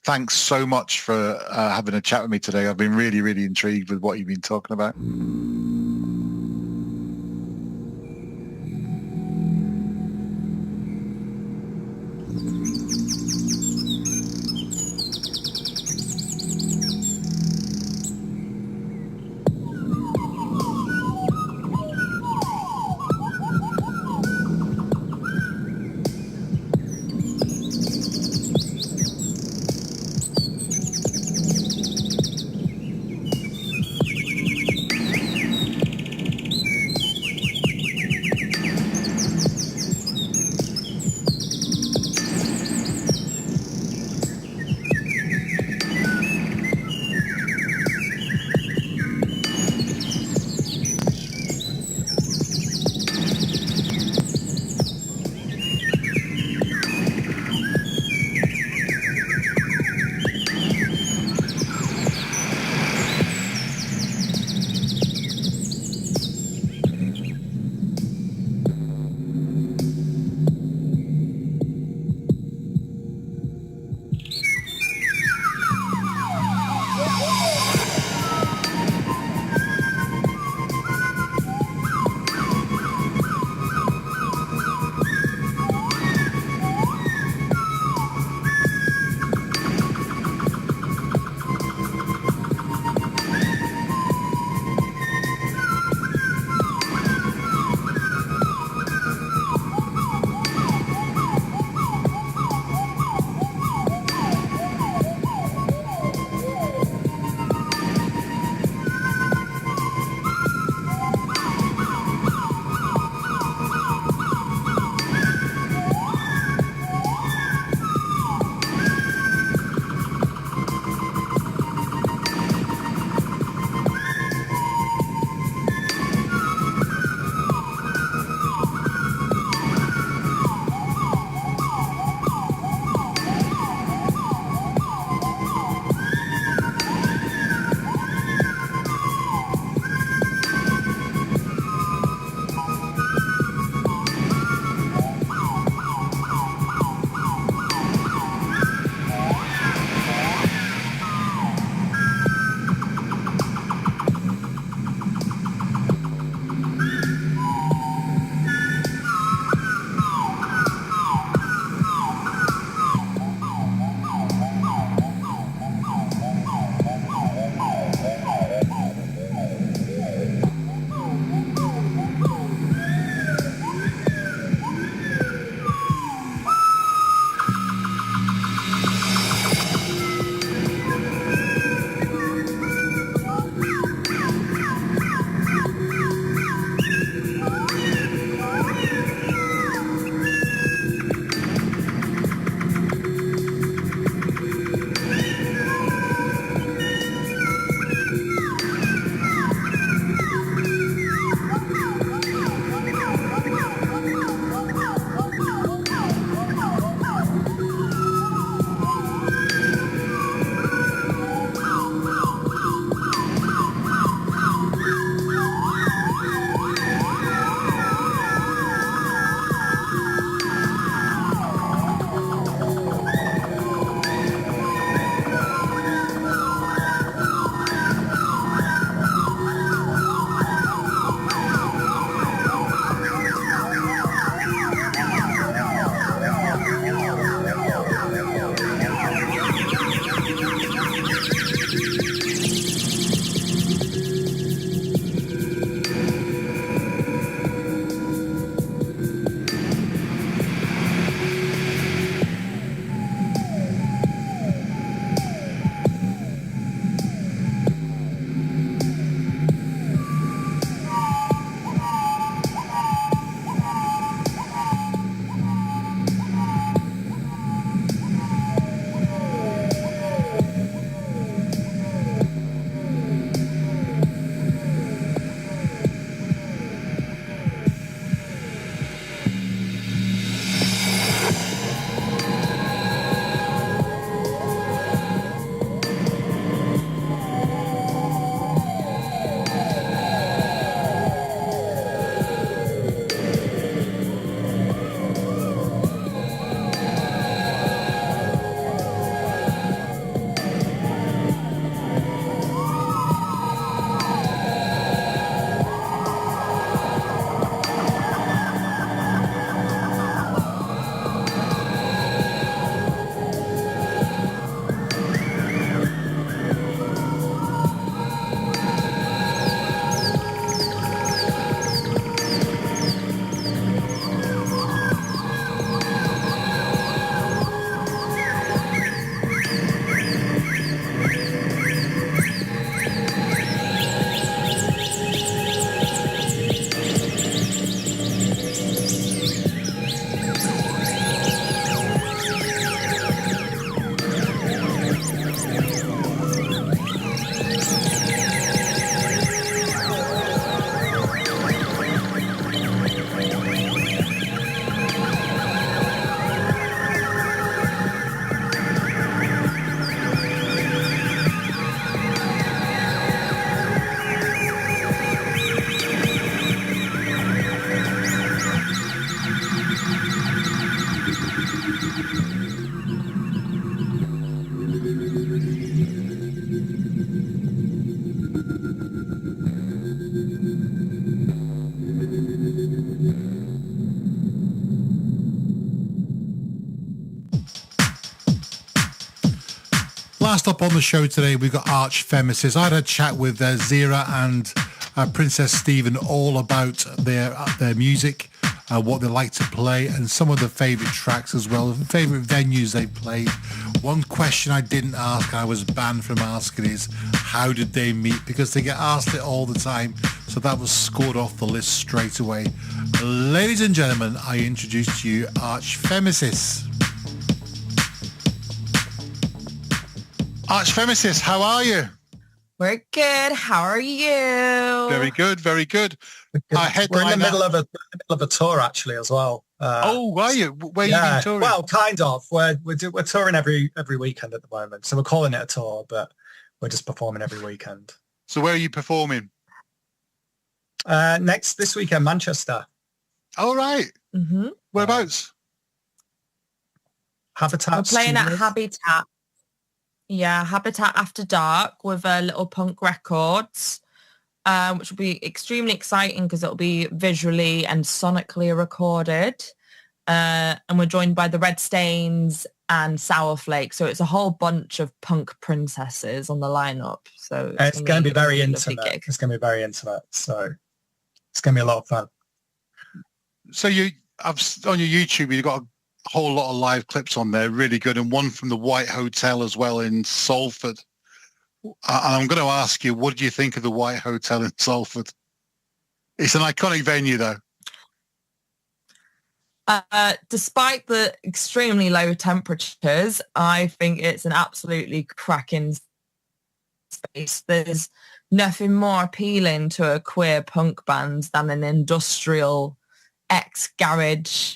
thanks so much for having a chat with me today. I've been really, really intrigued with what you've been talking about. last up on the show today, we've got Arch Femesis. I had a chat with Zira and Princess Stephen all about their music, what they like to play, and some of the favourite tracks as well, favourite venues they played. One question I didn't ask, I was banned from asking, is how did they meet? Because they get asked it all the time, so that was scored off the list straight away. Ladies and gentlemen, I introduce to you Arch Femesis. Arch Femesis, how are you? We're good. How are you? Very good, very good. We're in the middle of a tour actually as well. Oh, are you? Where you been touring? Well, kind of. We're touring every weekend at the moment, so we're calling it a tour, but we're just performing every weekend. So where are you performing? This weekend, Manchester. All right. Mm-hmm. Whereabouts? Habitat. We're playing Studios. at Habitat. Yeah, Habitat After Dark with Little Punk Records, which will be extremely exciting because it'll be visually and sonically recorded. And we're joined by the Red Stains and Sour Flake. So it's a whole bunch of punk princesses on the lineup. So it's going to be very lovely intimate. gig. It's going to be very intimate. So it's going to be a lot of fun. So on your YouTube, you've got a whole lot of live clips on there, really good, and one from the White Hotel as well in Salford. And I'm going to ask you, what do you think of the White Hotel in Salford? It's an iconic venue, though. Despite the extremely low temperatures, I think it's an absolutely cracking space. There's nothing more appealing to a queer punk band than an industrial ex-garage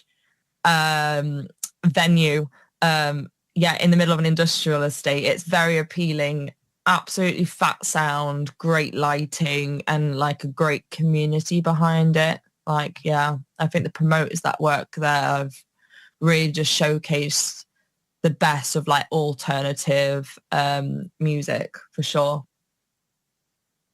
venue. In the middle of an industrial estate. It's very appealing, absolutely fat sound, great lighting, and like a great community behind it. I think the promoters that work there have really just showcased the best of like alternative music for sure.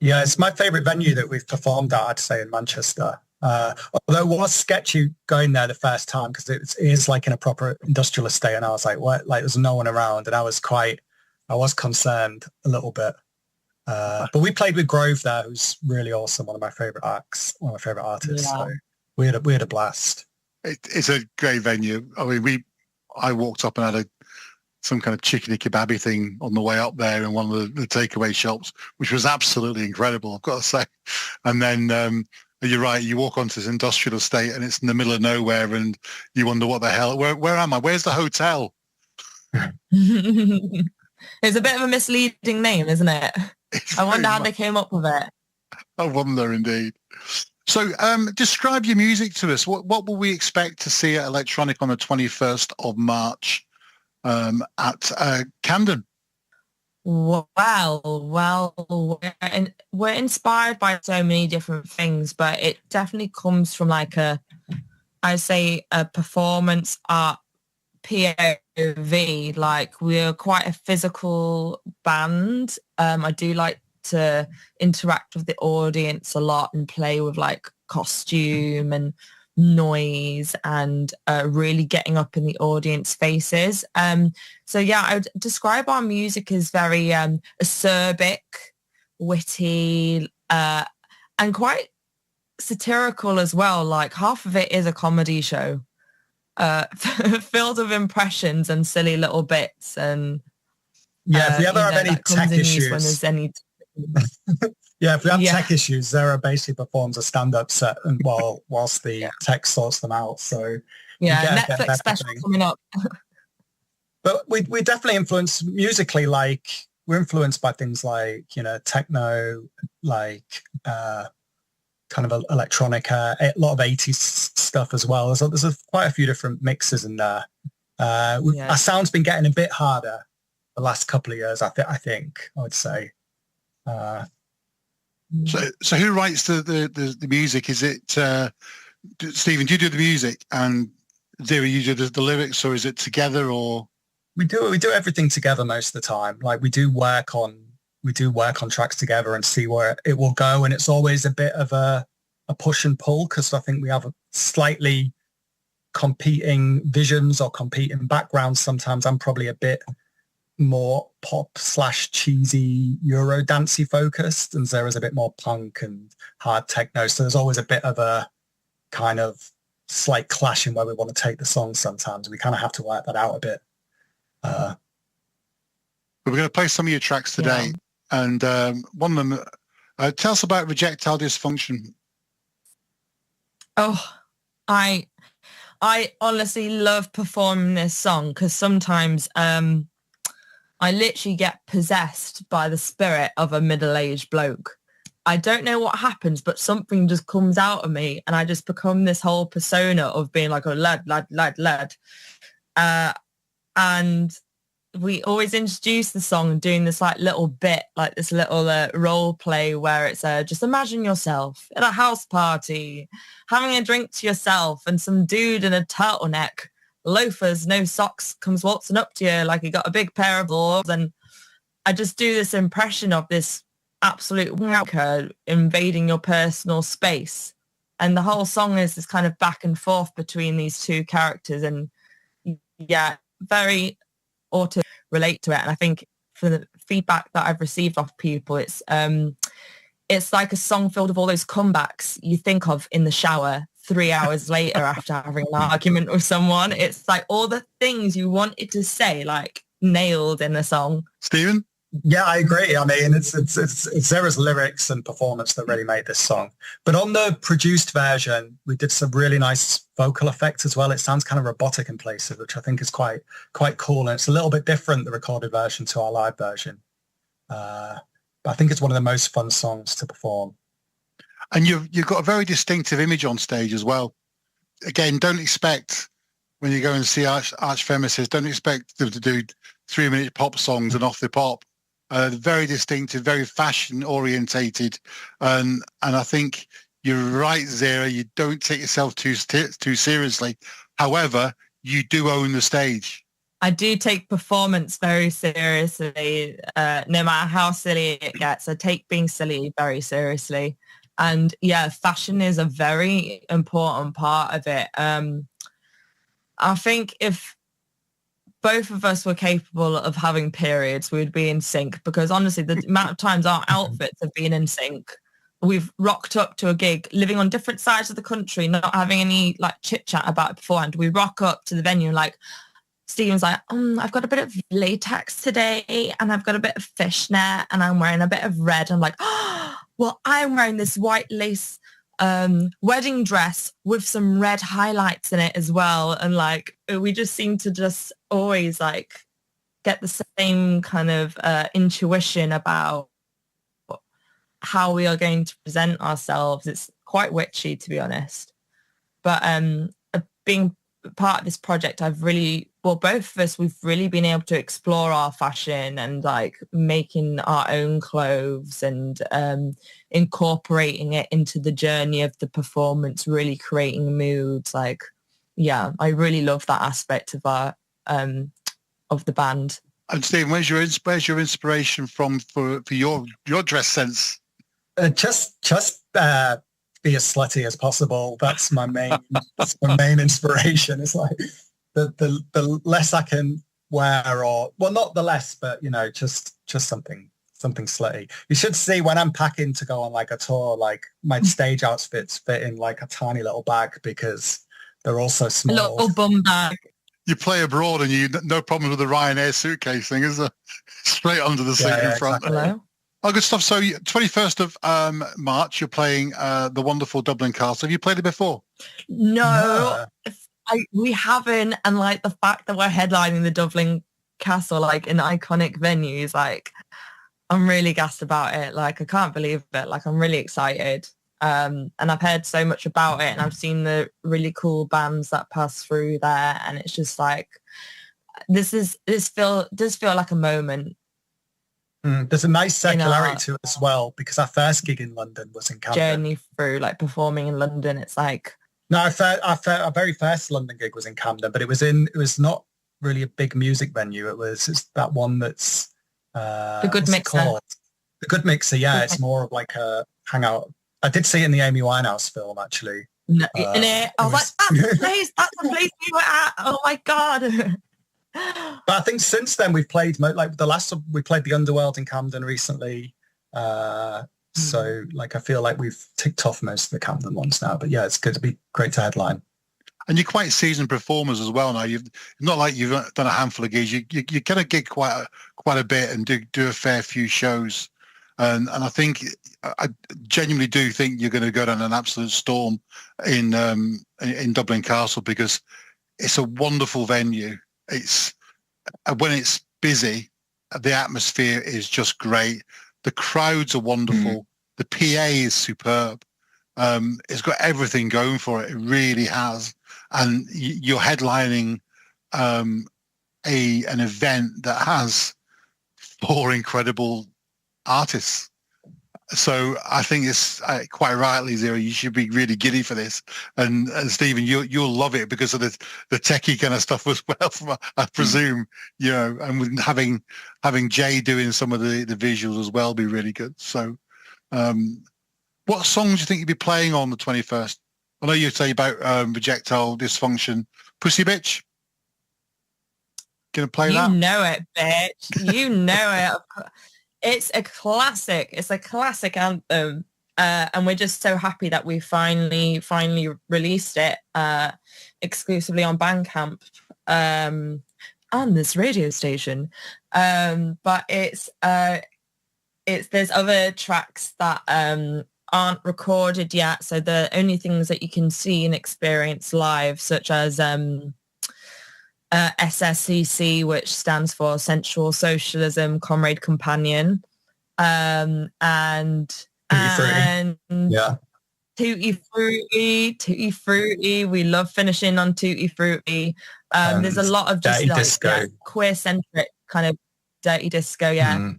Yeah, it's my favourite venue that we've performed at, I'd say, in Manchester. Although it was sketchy going there the first time because it is like in a proper industrial estate, and I was like, what? Like, there's no one around, and I was concerned a little bit. But we played with Grove there, who's really awesome, one of my favourite acts, one of my favourite artists. Yeah. So we had a blast. It's a great venue. I mean, I walked up and had some kind of chickeny kebabby thing on the way up there in one of the takeaway shops, which was absolutely incredible, I've got to say. And then you're right, you walk onto this industrial estate and it's in the middle of nowhere and you wonder what the hell, where am I? Where's the hotel? It's a bit of a misleading name, isn't it? I wonder how they came up with it. I wonder indeed. So describe your music to us. What will we expect to see at Electronic on the 21st of March at Camden? Well, we're inspired by so many different things, but it definitely comes from like a performance art POV. Like, we're quite a physical band. I do like to interact with the audience a lot and play with like costume and noise and really getting up in the audience faces. So yeah, I would describe our music as very acerbic, witty, and quite satirical as well. Like, half of it is a comedy show filled with impressions and silly little bits. And if we ever have any tech issues, when there's any if we have tech issues, Zara basically performs a stand-up set and whilst the tech sorts them out. So Netflix special coming up. But we definitely influence musically. Like, we're influenced by things like, techno, like kind of electronica, a lot of 80s stuff as well. There's quite a few different mixes in there. Our sound's been getting a bit harder the last couple of years, I think I would say. So who writes the music? Is it Stephen? Do you do the music, and Zira, you do the lyrics, or is it together? Or we do everything together most of the time. Like, we do work on tracks together and see where it will go, and it's always a bit of a push and pull because I think we have slightly competing visions or competing backgrounds. Sometimes I'm probably a bit more pop/cheesy Euro dancey focused, and Zera's a bit more punk and hard techno. So there's always a bit of a kind of slight clash in where we want to take the song sometimes. We kind of have to work that out a bit. We're going to play some of your tracks today, and one of them, tell us about Rejectile Dysfunction. Oh, I honestly love performing this song because sometimes I literally get possessed by the spirit of a middle-aged bloke. I don't know what happens, but something just comes out of me and I just become this whole persona of being like a lad. And we always introduce the song and doing this like little bit, like this little role play where it's just imagine yourself at a house party, having a drink to yourself and some dude in a turtleneck, loafers, no socks, comes waltzing up to you like he got a big pair of balls. And I just do this impression of this absolute wanker invading your personal space. And the whole song is this kind of back and forth between these two characters. And yeah, very auto relate to it. And I think for the feedback that I've received off people, it's like a song filled with all those comebacks you think of in the shower 3 hours later after having an argument with someone. It's like all the things you wanted to say, like nailed in the song. Stephen? Yeah, I agree. I mean, it's Zera's lyrics and performance that really made this song. But on the produced version, we did some really nice vocal effects as well. It sounds kind of robotic in places, which I think is quite cool. And it's a little bit different, the recorded version, to our live version. But I think it's one of the most fun songs to perform. And you've got a very distinctive image on stage as well. Again, don't expect, when you go and see Archfemisist, don't expect them to do 3-minute pop songs and off the pop. Very distinctive, very fashion orientated, and I think you're right, Zera. You don't take yourself too seriously. However, you do own the stage. I do take performance very seriously, no matter how silly it gets. I take being silly very seriously, and yeah, fashion is a very important part of it. I think if both of us were capable of having periods, we would be in sync, because honestly, the amount of times our outfits have been in sync, we've rocked up to a gig, living on different sides of the country, not having any like chit chat about it beforehand. We rock up to the venue like, Stephen's like, I've got a bit of latex today and I've got a bit of fishnet and I'm wearing a bit of red. I'm like, oh, well, I'm wearing this white lace wedding dress with some red highlights in it as well. And like, we just seem to just always like get the same kind of intuition about how we are going to present ourselves. It's quite witchy, to be honest. But being part of this project, both of us, we've really been able to explore our fashion and like making our own clothes and incorporating it into the journey of the performance, really creating moods. Like, yeah, I really love that aspect of our of the band. And Stephen, where's your inspiration from for your dress sense? Just be as slutty as possible. That's my main inspiration. It's like the less I can wear, or well, not the less, but you know, just something slutty. You should see when I'm packing to go on like a tour, like my stage outfits fit in like a tiny little bag because they're all so small. A little bum bag. You play abroad and you no problem with the Ryanair suitcase thing, is there? Straight under the seat in front. Exactly. Hello? Oh, good stuff. So 21st of March, you're playing the wonderful Dublin Castle. Have you played it before? No, we haven't. And like the fact that we're headlining the Dublin Castle, like in iconic venues, like I'm really gassed about it. Like I can't believe it. Like I'm really excited. And I've heard so much about it and I've seen the really cool bands that pass through there. And it's just like, this does feel like a moment. There's a nice secularity to it as well, because our first gig in London was in Camden. Journey through like performing in London, it's like... No, our very first London gig was in Camden, but it was not really a big music venue. It's that one that's... The Good Mixer. The Good Mixer, yeah. It's more of like a hangout. I did see it in the Amy Winehouse film, actually. No, I was like, that's the place we were at. Oh my God. But I think since then we've played like we played the Underworld in Camden recently. So like I feel like we've ticked off most of the Camden ones now. But yeah, it's good to be great to headline. And you're quite seasoned performers as well now. You've not like you've done a handful of gigs. You kind of gig quite a bit and do a fair few shows. And I think I genuinely do think you're going to go down an absolute storm in Dublin Castle, because it's a wonderful venue. It's when it's busy, the atmosphere is just great. The crowds are wonderful. The PA is superb. It's got everything going for it. It really has. And you're headlining an event that has 4 incredible artists. So I think it's quite rightly, Zero, you should be really giddy for this. And Stephen, you'll love it because of the techie kind of stuff as well, I presume, you know, and with having Jay doing some of the visuals as well be really good. So what songs do you think you'd be playing on the 21st? I know you say about Projectile Dysfunction. Pussy Bitch? Gonna play that? You know it, bitch. You know it. It's a classic. It's a classic anthem. And we're just so happy that we finally released it exclusively on Bandcamp on this radio station. But it's there's other tracks that aren't recorded yet, so the only things that you can see and experience live, such as SSCC, which stands for Sensual Socialism Comrade Companion, and yeah, Tutti Frutti. We love finishing on Tutti Frutti. There's a lot of just like queer centric kind of dirty disco,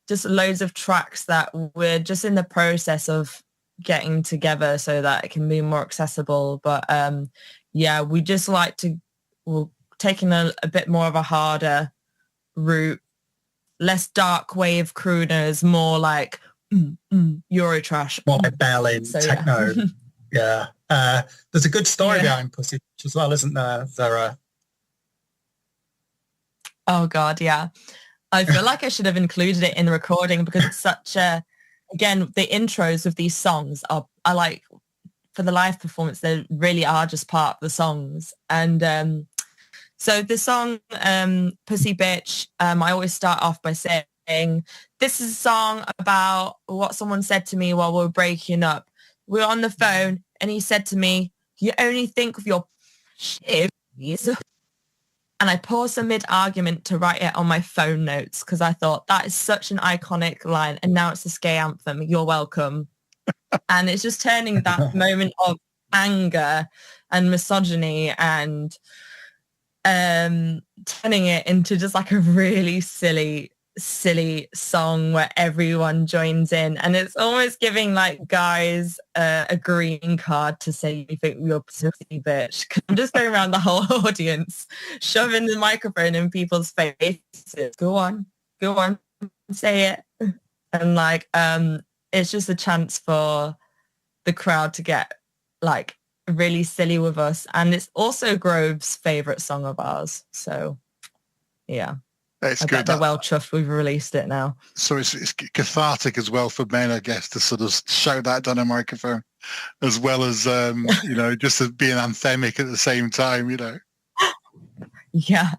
just loads of tracks that we're just in the process of getting together so that it can be more accessible. But yeah, we just like to, we're taking a bit more of a harder route, less dark wave crooners, more like Eurotrash. More like ballad, techno. Yeah. There's a good story behind Pussy Bitch as well, isn't there, Zara? Oh God, yeah. I feel like I should have included it in the recording because it's such a, again, the intros of these songs are like, for the live performance, they really are just part of the songs. And so the song Pussy Bitch, I always start off by saying, this is a song about what someone said to me while we were breaking up. We were on the phone and he said to me, you only think of your shit. And I paused a mid-argument to write it on my phone notes because I thought that is such an iconic line. And now it's a gay anthem. You're welcome. And it's just turning that moment of anger and misogyny and turning it into just like a really silly song where everyone joins in, and it's almost giving like guys a green card to say you think you're a pussy bitch. I'm just going around the whole audience shoving the microphone in people's faces. Go on, say it. And like it's just a chance for the crowd to get like really silly with us, and it's also Grove's favorite song of ours, so yeah. It's I good. bet they're well chuffed we've released it now. So it's cathartic as well for men, I guess, to sort of shout that down a microphone, as well as you know, just to being anthemic at the same time, you know. Yeah.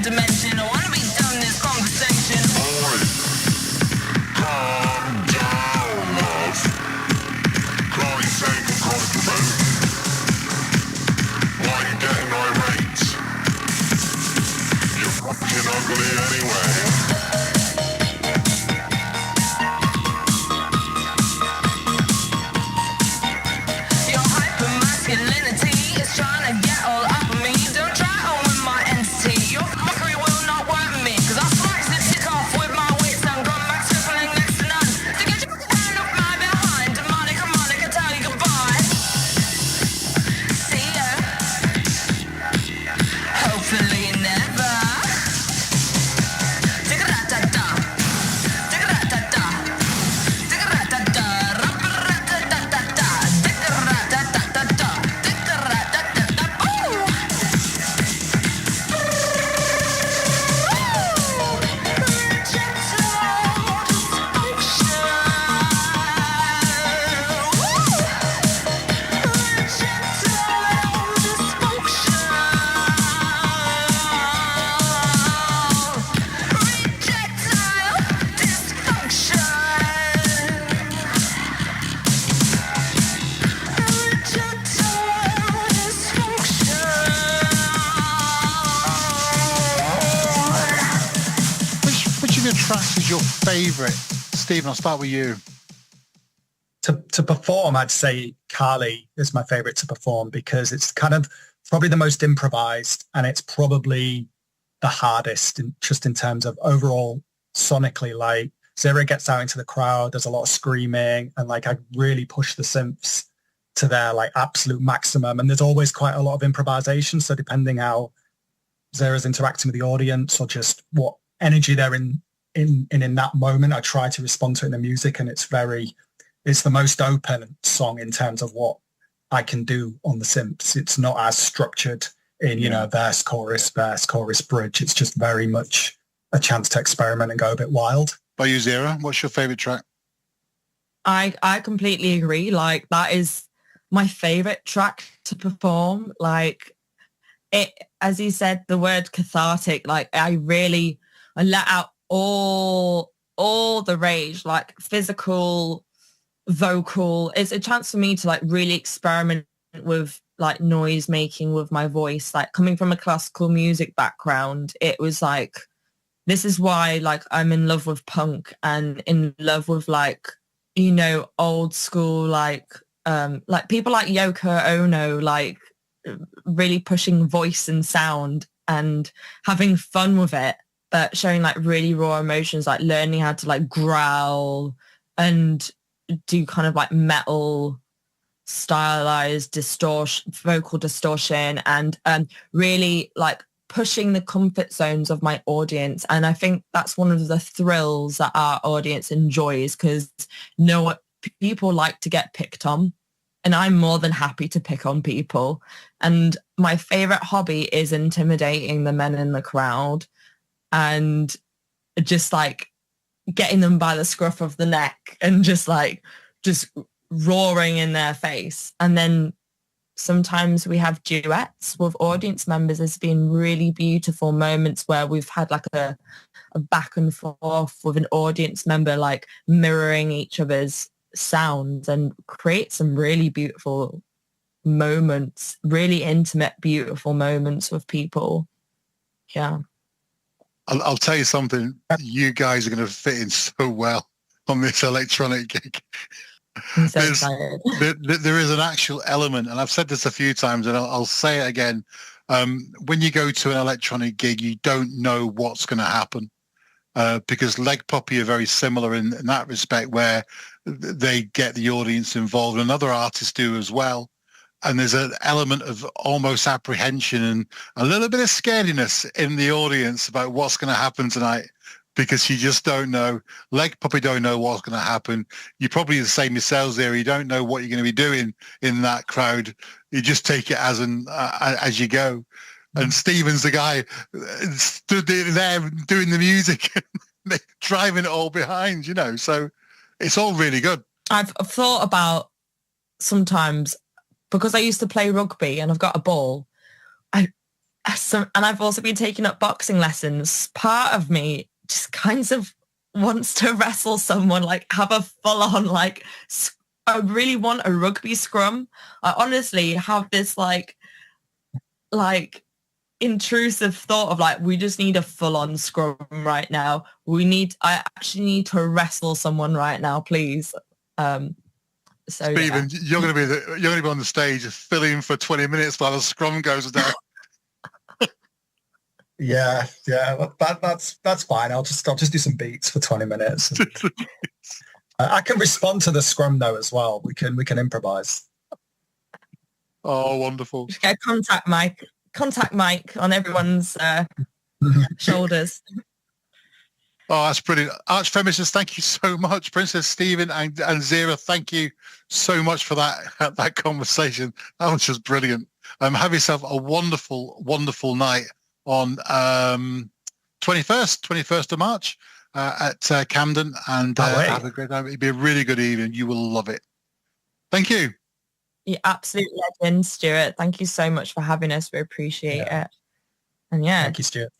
dimension. I wanna be done this conversation. Calm down, love. Can't be saying I'm gonna promote. Why are you getting irate? You're fucking ugly anyway. Your hypermasculinity is trying to get all up on me. Don't try on with my entity. Your mockery will not work me. Cause I'll slice the tick off with my wits and gone back scribbling next to none. To get your hand off my behind. Demonic, harmonic, I tell you goodbye. See ya. Hopefully never. Digga-da-da-da. Digga-da-da-da. Digga-da-da-da. Ra-ba-ra-da-da-da-da. Digga-ra-da-da-da-da. Digga-ra-da-da-da. Ooh. Which of your tracks is your favourite? Stephen, I'll start with you. To perform, I'd say Kali is my favorite to perform because it's kind of probably the most improvised and it's probably the hardest just in terms of overall sonically. Like Zero gets out into the crowd, there's a lot of screaming and like I really push the synths to their like absolute maximum and there's always quite a lot of improvisation. So depending how Zero's interacting with the audience or just what energy they're in that moment, I try to respond to it in the music and it's the most open song in terms of what I can do on the synths. It's not as structured in, verse, chorus, bridge. It's just very much a chance to experiment and go a bit wild. By you, Zero, what's your favourite track? I completely agree. Like that is my favorite track to perform. Like it, as you said, the word cathartic, like I let out all the rage, like physical, vocal. It's a chance for me to like really experiment with like noise making with my voice. Like coming from a classical music background, it was like, this is why like I'm in love with punk and in love with like, old school, like people like Yoko Ono, like really pushing voice and sound and having fun with it, but showing like really raw emotions, like learning how to like growl and do kind of like metal stylized vocal distortion and really like pushing the comfort zones of my audience. And I think that's one of the thrills that our audience enjoys because people like to get picked on and I'm more than happy to pick on people. And my favorite hobby is intimidating the men in the crowd and just like getting them by the scruff of the neck and just roaring in their face. And then sometimes we have duets with audience members. There's been really beautiful moments where we've had like a back and forth with an audience member, like mirroring each other's sounds and create some really beautiful moments, really intimate, beautiful moments with people. Yeah. I'll tell you something. You guys are going to fit in so well on this electronic gig. I'm so excited. There is an actual element, and I've said this a few times, and I'll say it again. When you go to an electronic gig, you don't know what's going to happen because Leg Poppy are very similar in that respect, where they get the audience involved, and other artists do as well. And there's an element of almost apprehension and a little bit of scarediness in the audience about what's going to happen tonight because you just don't know. Leg Poppy don't know what's going to happen. You're probably the same yourselves there. You don't know what you're going to be doing in that crowd. You just take it as you go. And Stephen's the guy stood there doing the music, driving it all behind, So it's all really good. I've thought about sometimes, because I used to play rugby and I've got a ball, and I've also been taking up boxing lessons. Part of me just kind of wants to wrestle someone, like have a full on, like, I really want a rugby scrum. I honestly have this like intrusive thought of like, we just need a full on scrum right now. I actually need to wrestle someone right now, please. So Stephen, you're going to be on the stage filling for 20 minutes while the scrum goes down. Yeah, that's fine. I'll just do some beats for 20 minutes. I can respond to the scrum though as well. We can improvise. Oh, wonderful! Just get contact mic on everyone's shoulders. Oh, that's brilliant. Archfeminists, thank you so much. Princess Stephen and Zira, thank you so much for that conversation. That was just brilliant. Have yourself a wonderful, wonderful night on 21st of March at Camden, and have a great time. It'll be a really good evening. You will love it. Thank you. You're absolute legend, Stuart. Thank you so much for having us. We appreciate it. And thank you, Stuart.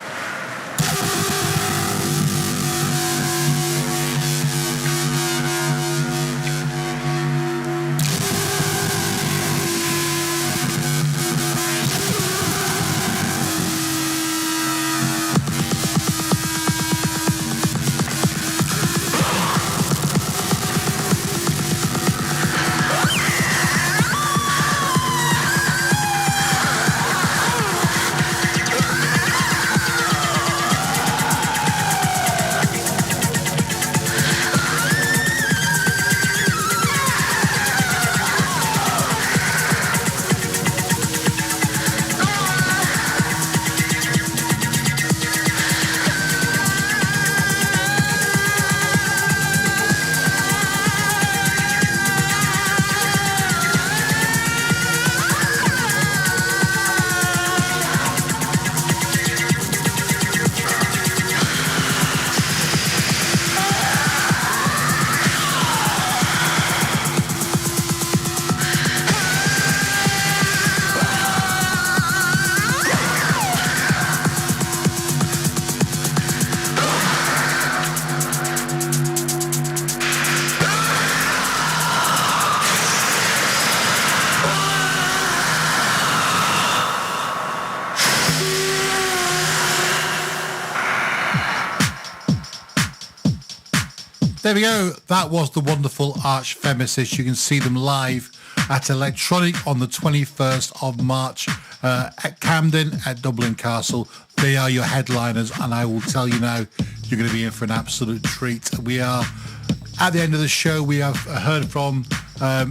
There we go. That was the wonderful Archfeminists. You can see them live at Electronic on the 21st of March at Camden at Dublin Castle. They are your headliners, and I will tell you now, you're going to be in for an absolute treat. We are at the end of the show. We have heard from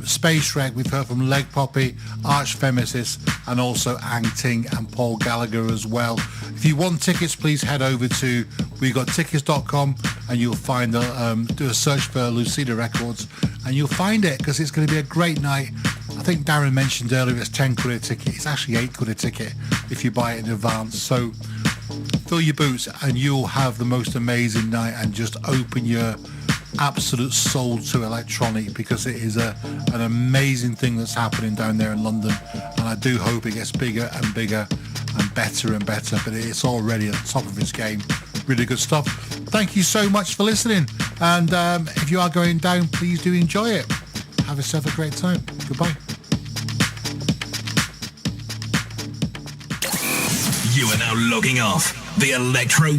Space Wreck, we've heard from Leg Poppy, Archfeminists, and also Ang Ting and Paul Gallagher as well. If you want tickets, please head over to wegottickets.com and you'll find do a search for Lucida Records and you'll find it, because it's going to be a great night. I think Darren mentioned earlier it's 10 quid a ticket. It's actually 8 quid a ticket if you buy it in advance. So fill your boots and you'll have the most amazing night, and just open your absolute soul to electronic, because it is an amazing thing that's happening down there in London, and I do hope it gets bigger and bigger and better, but it's already at the top of its game. Really good stuff. Thank you so much for listening, and if you are going down, please do enjoy it. Have yourself a great time. Goodbye. You are now logging off the Electro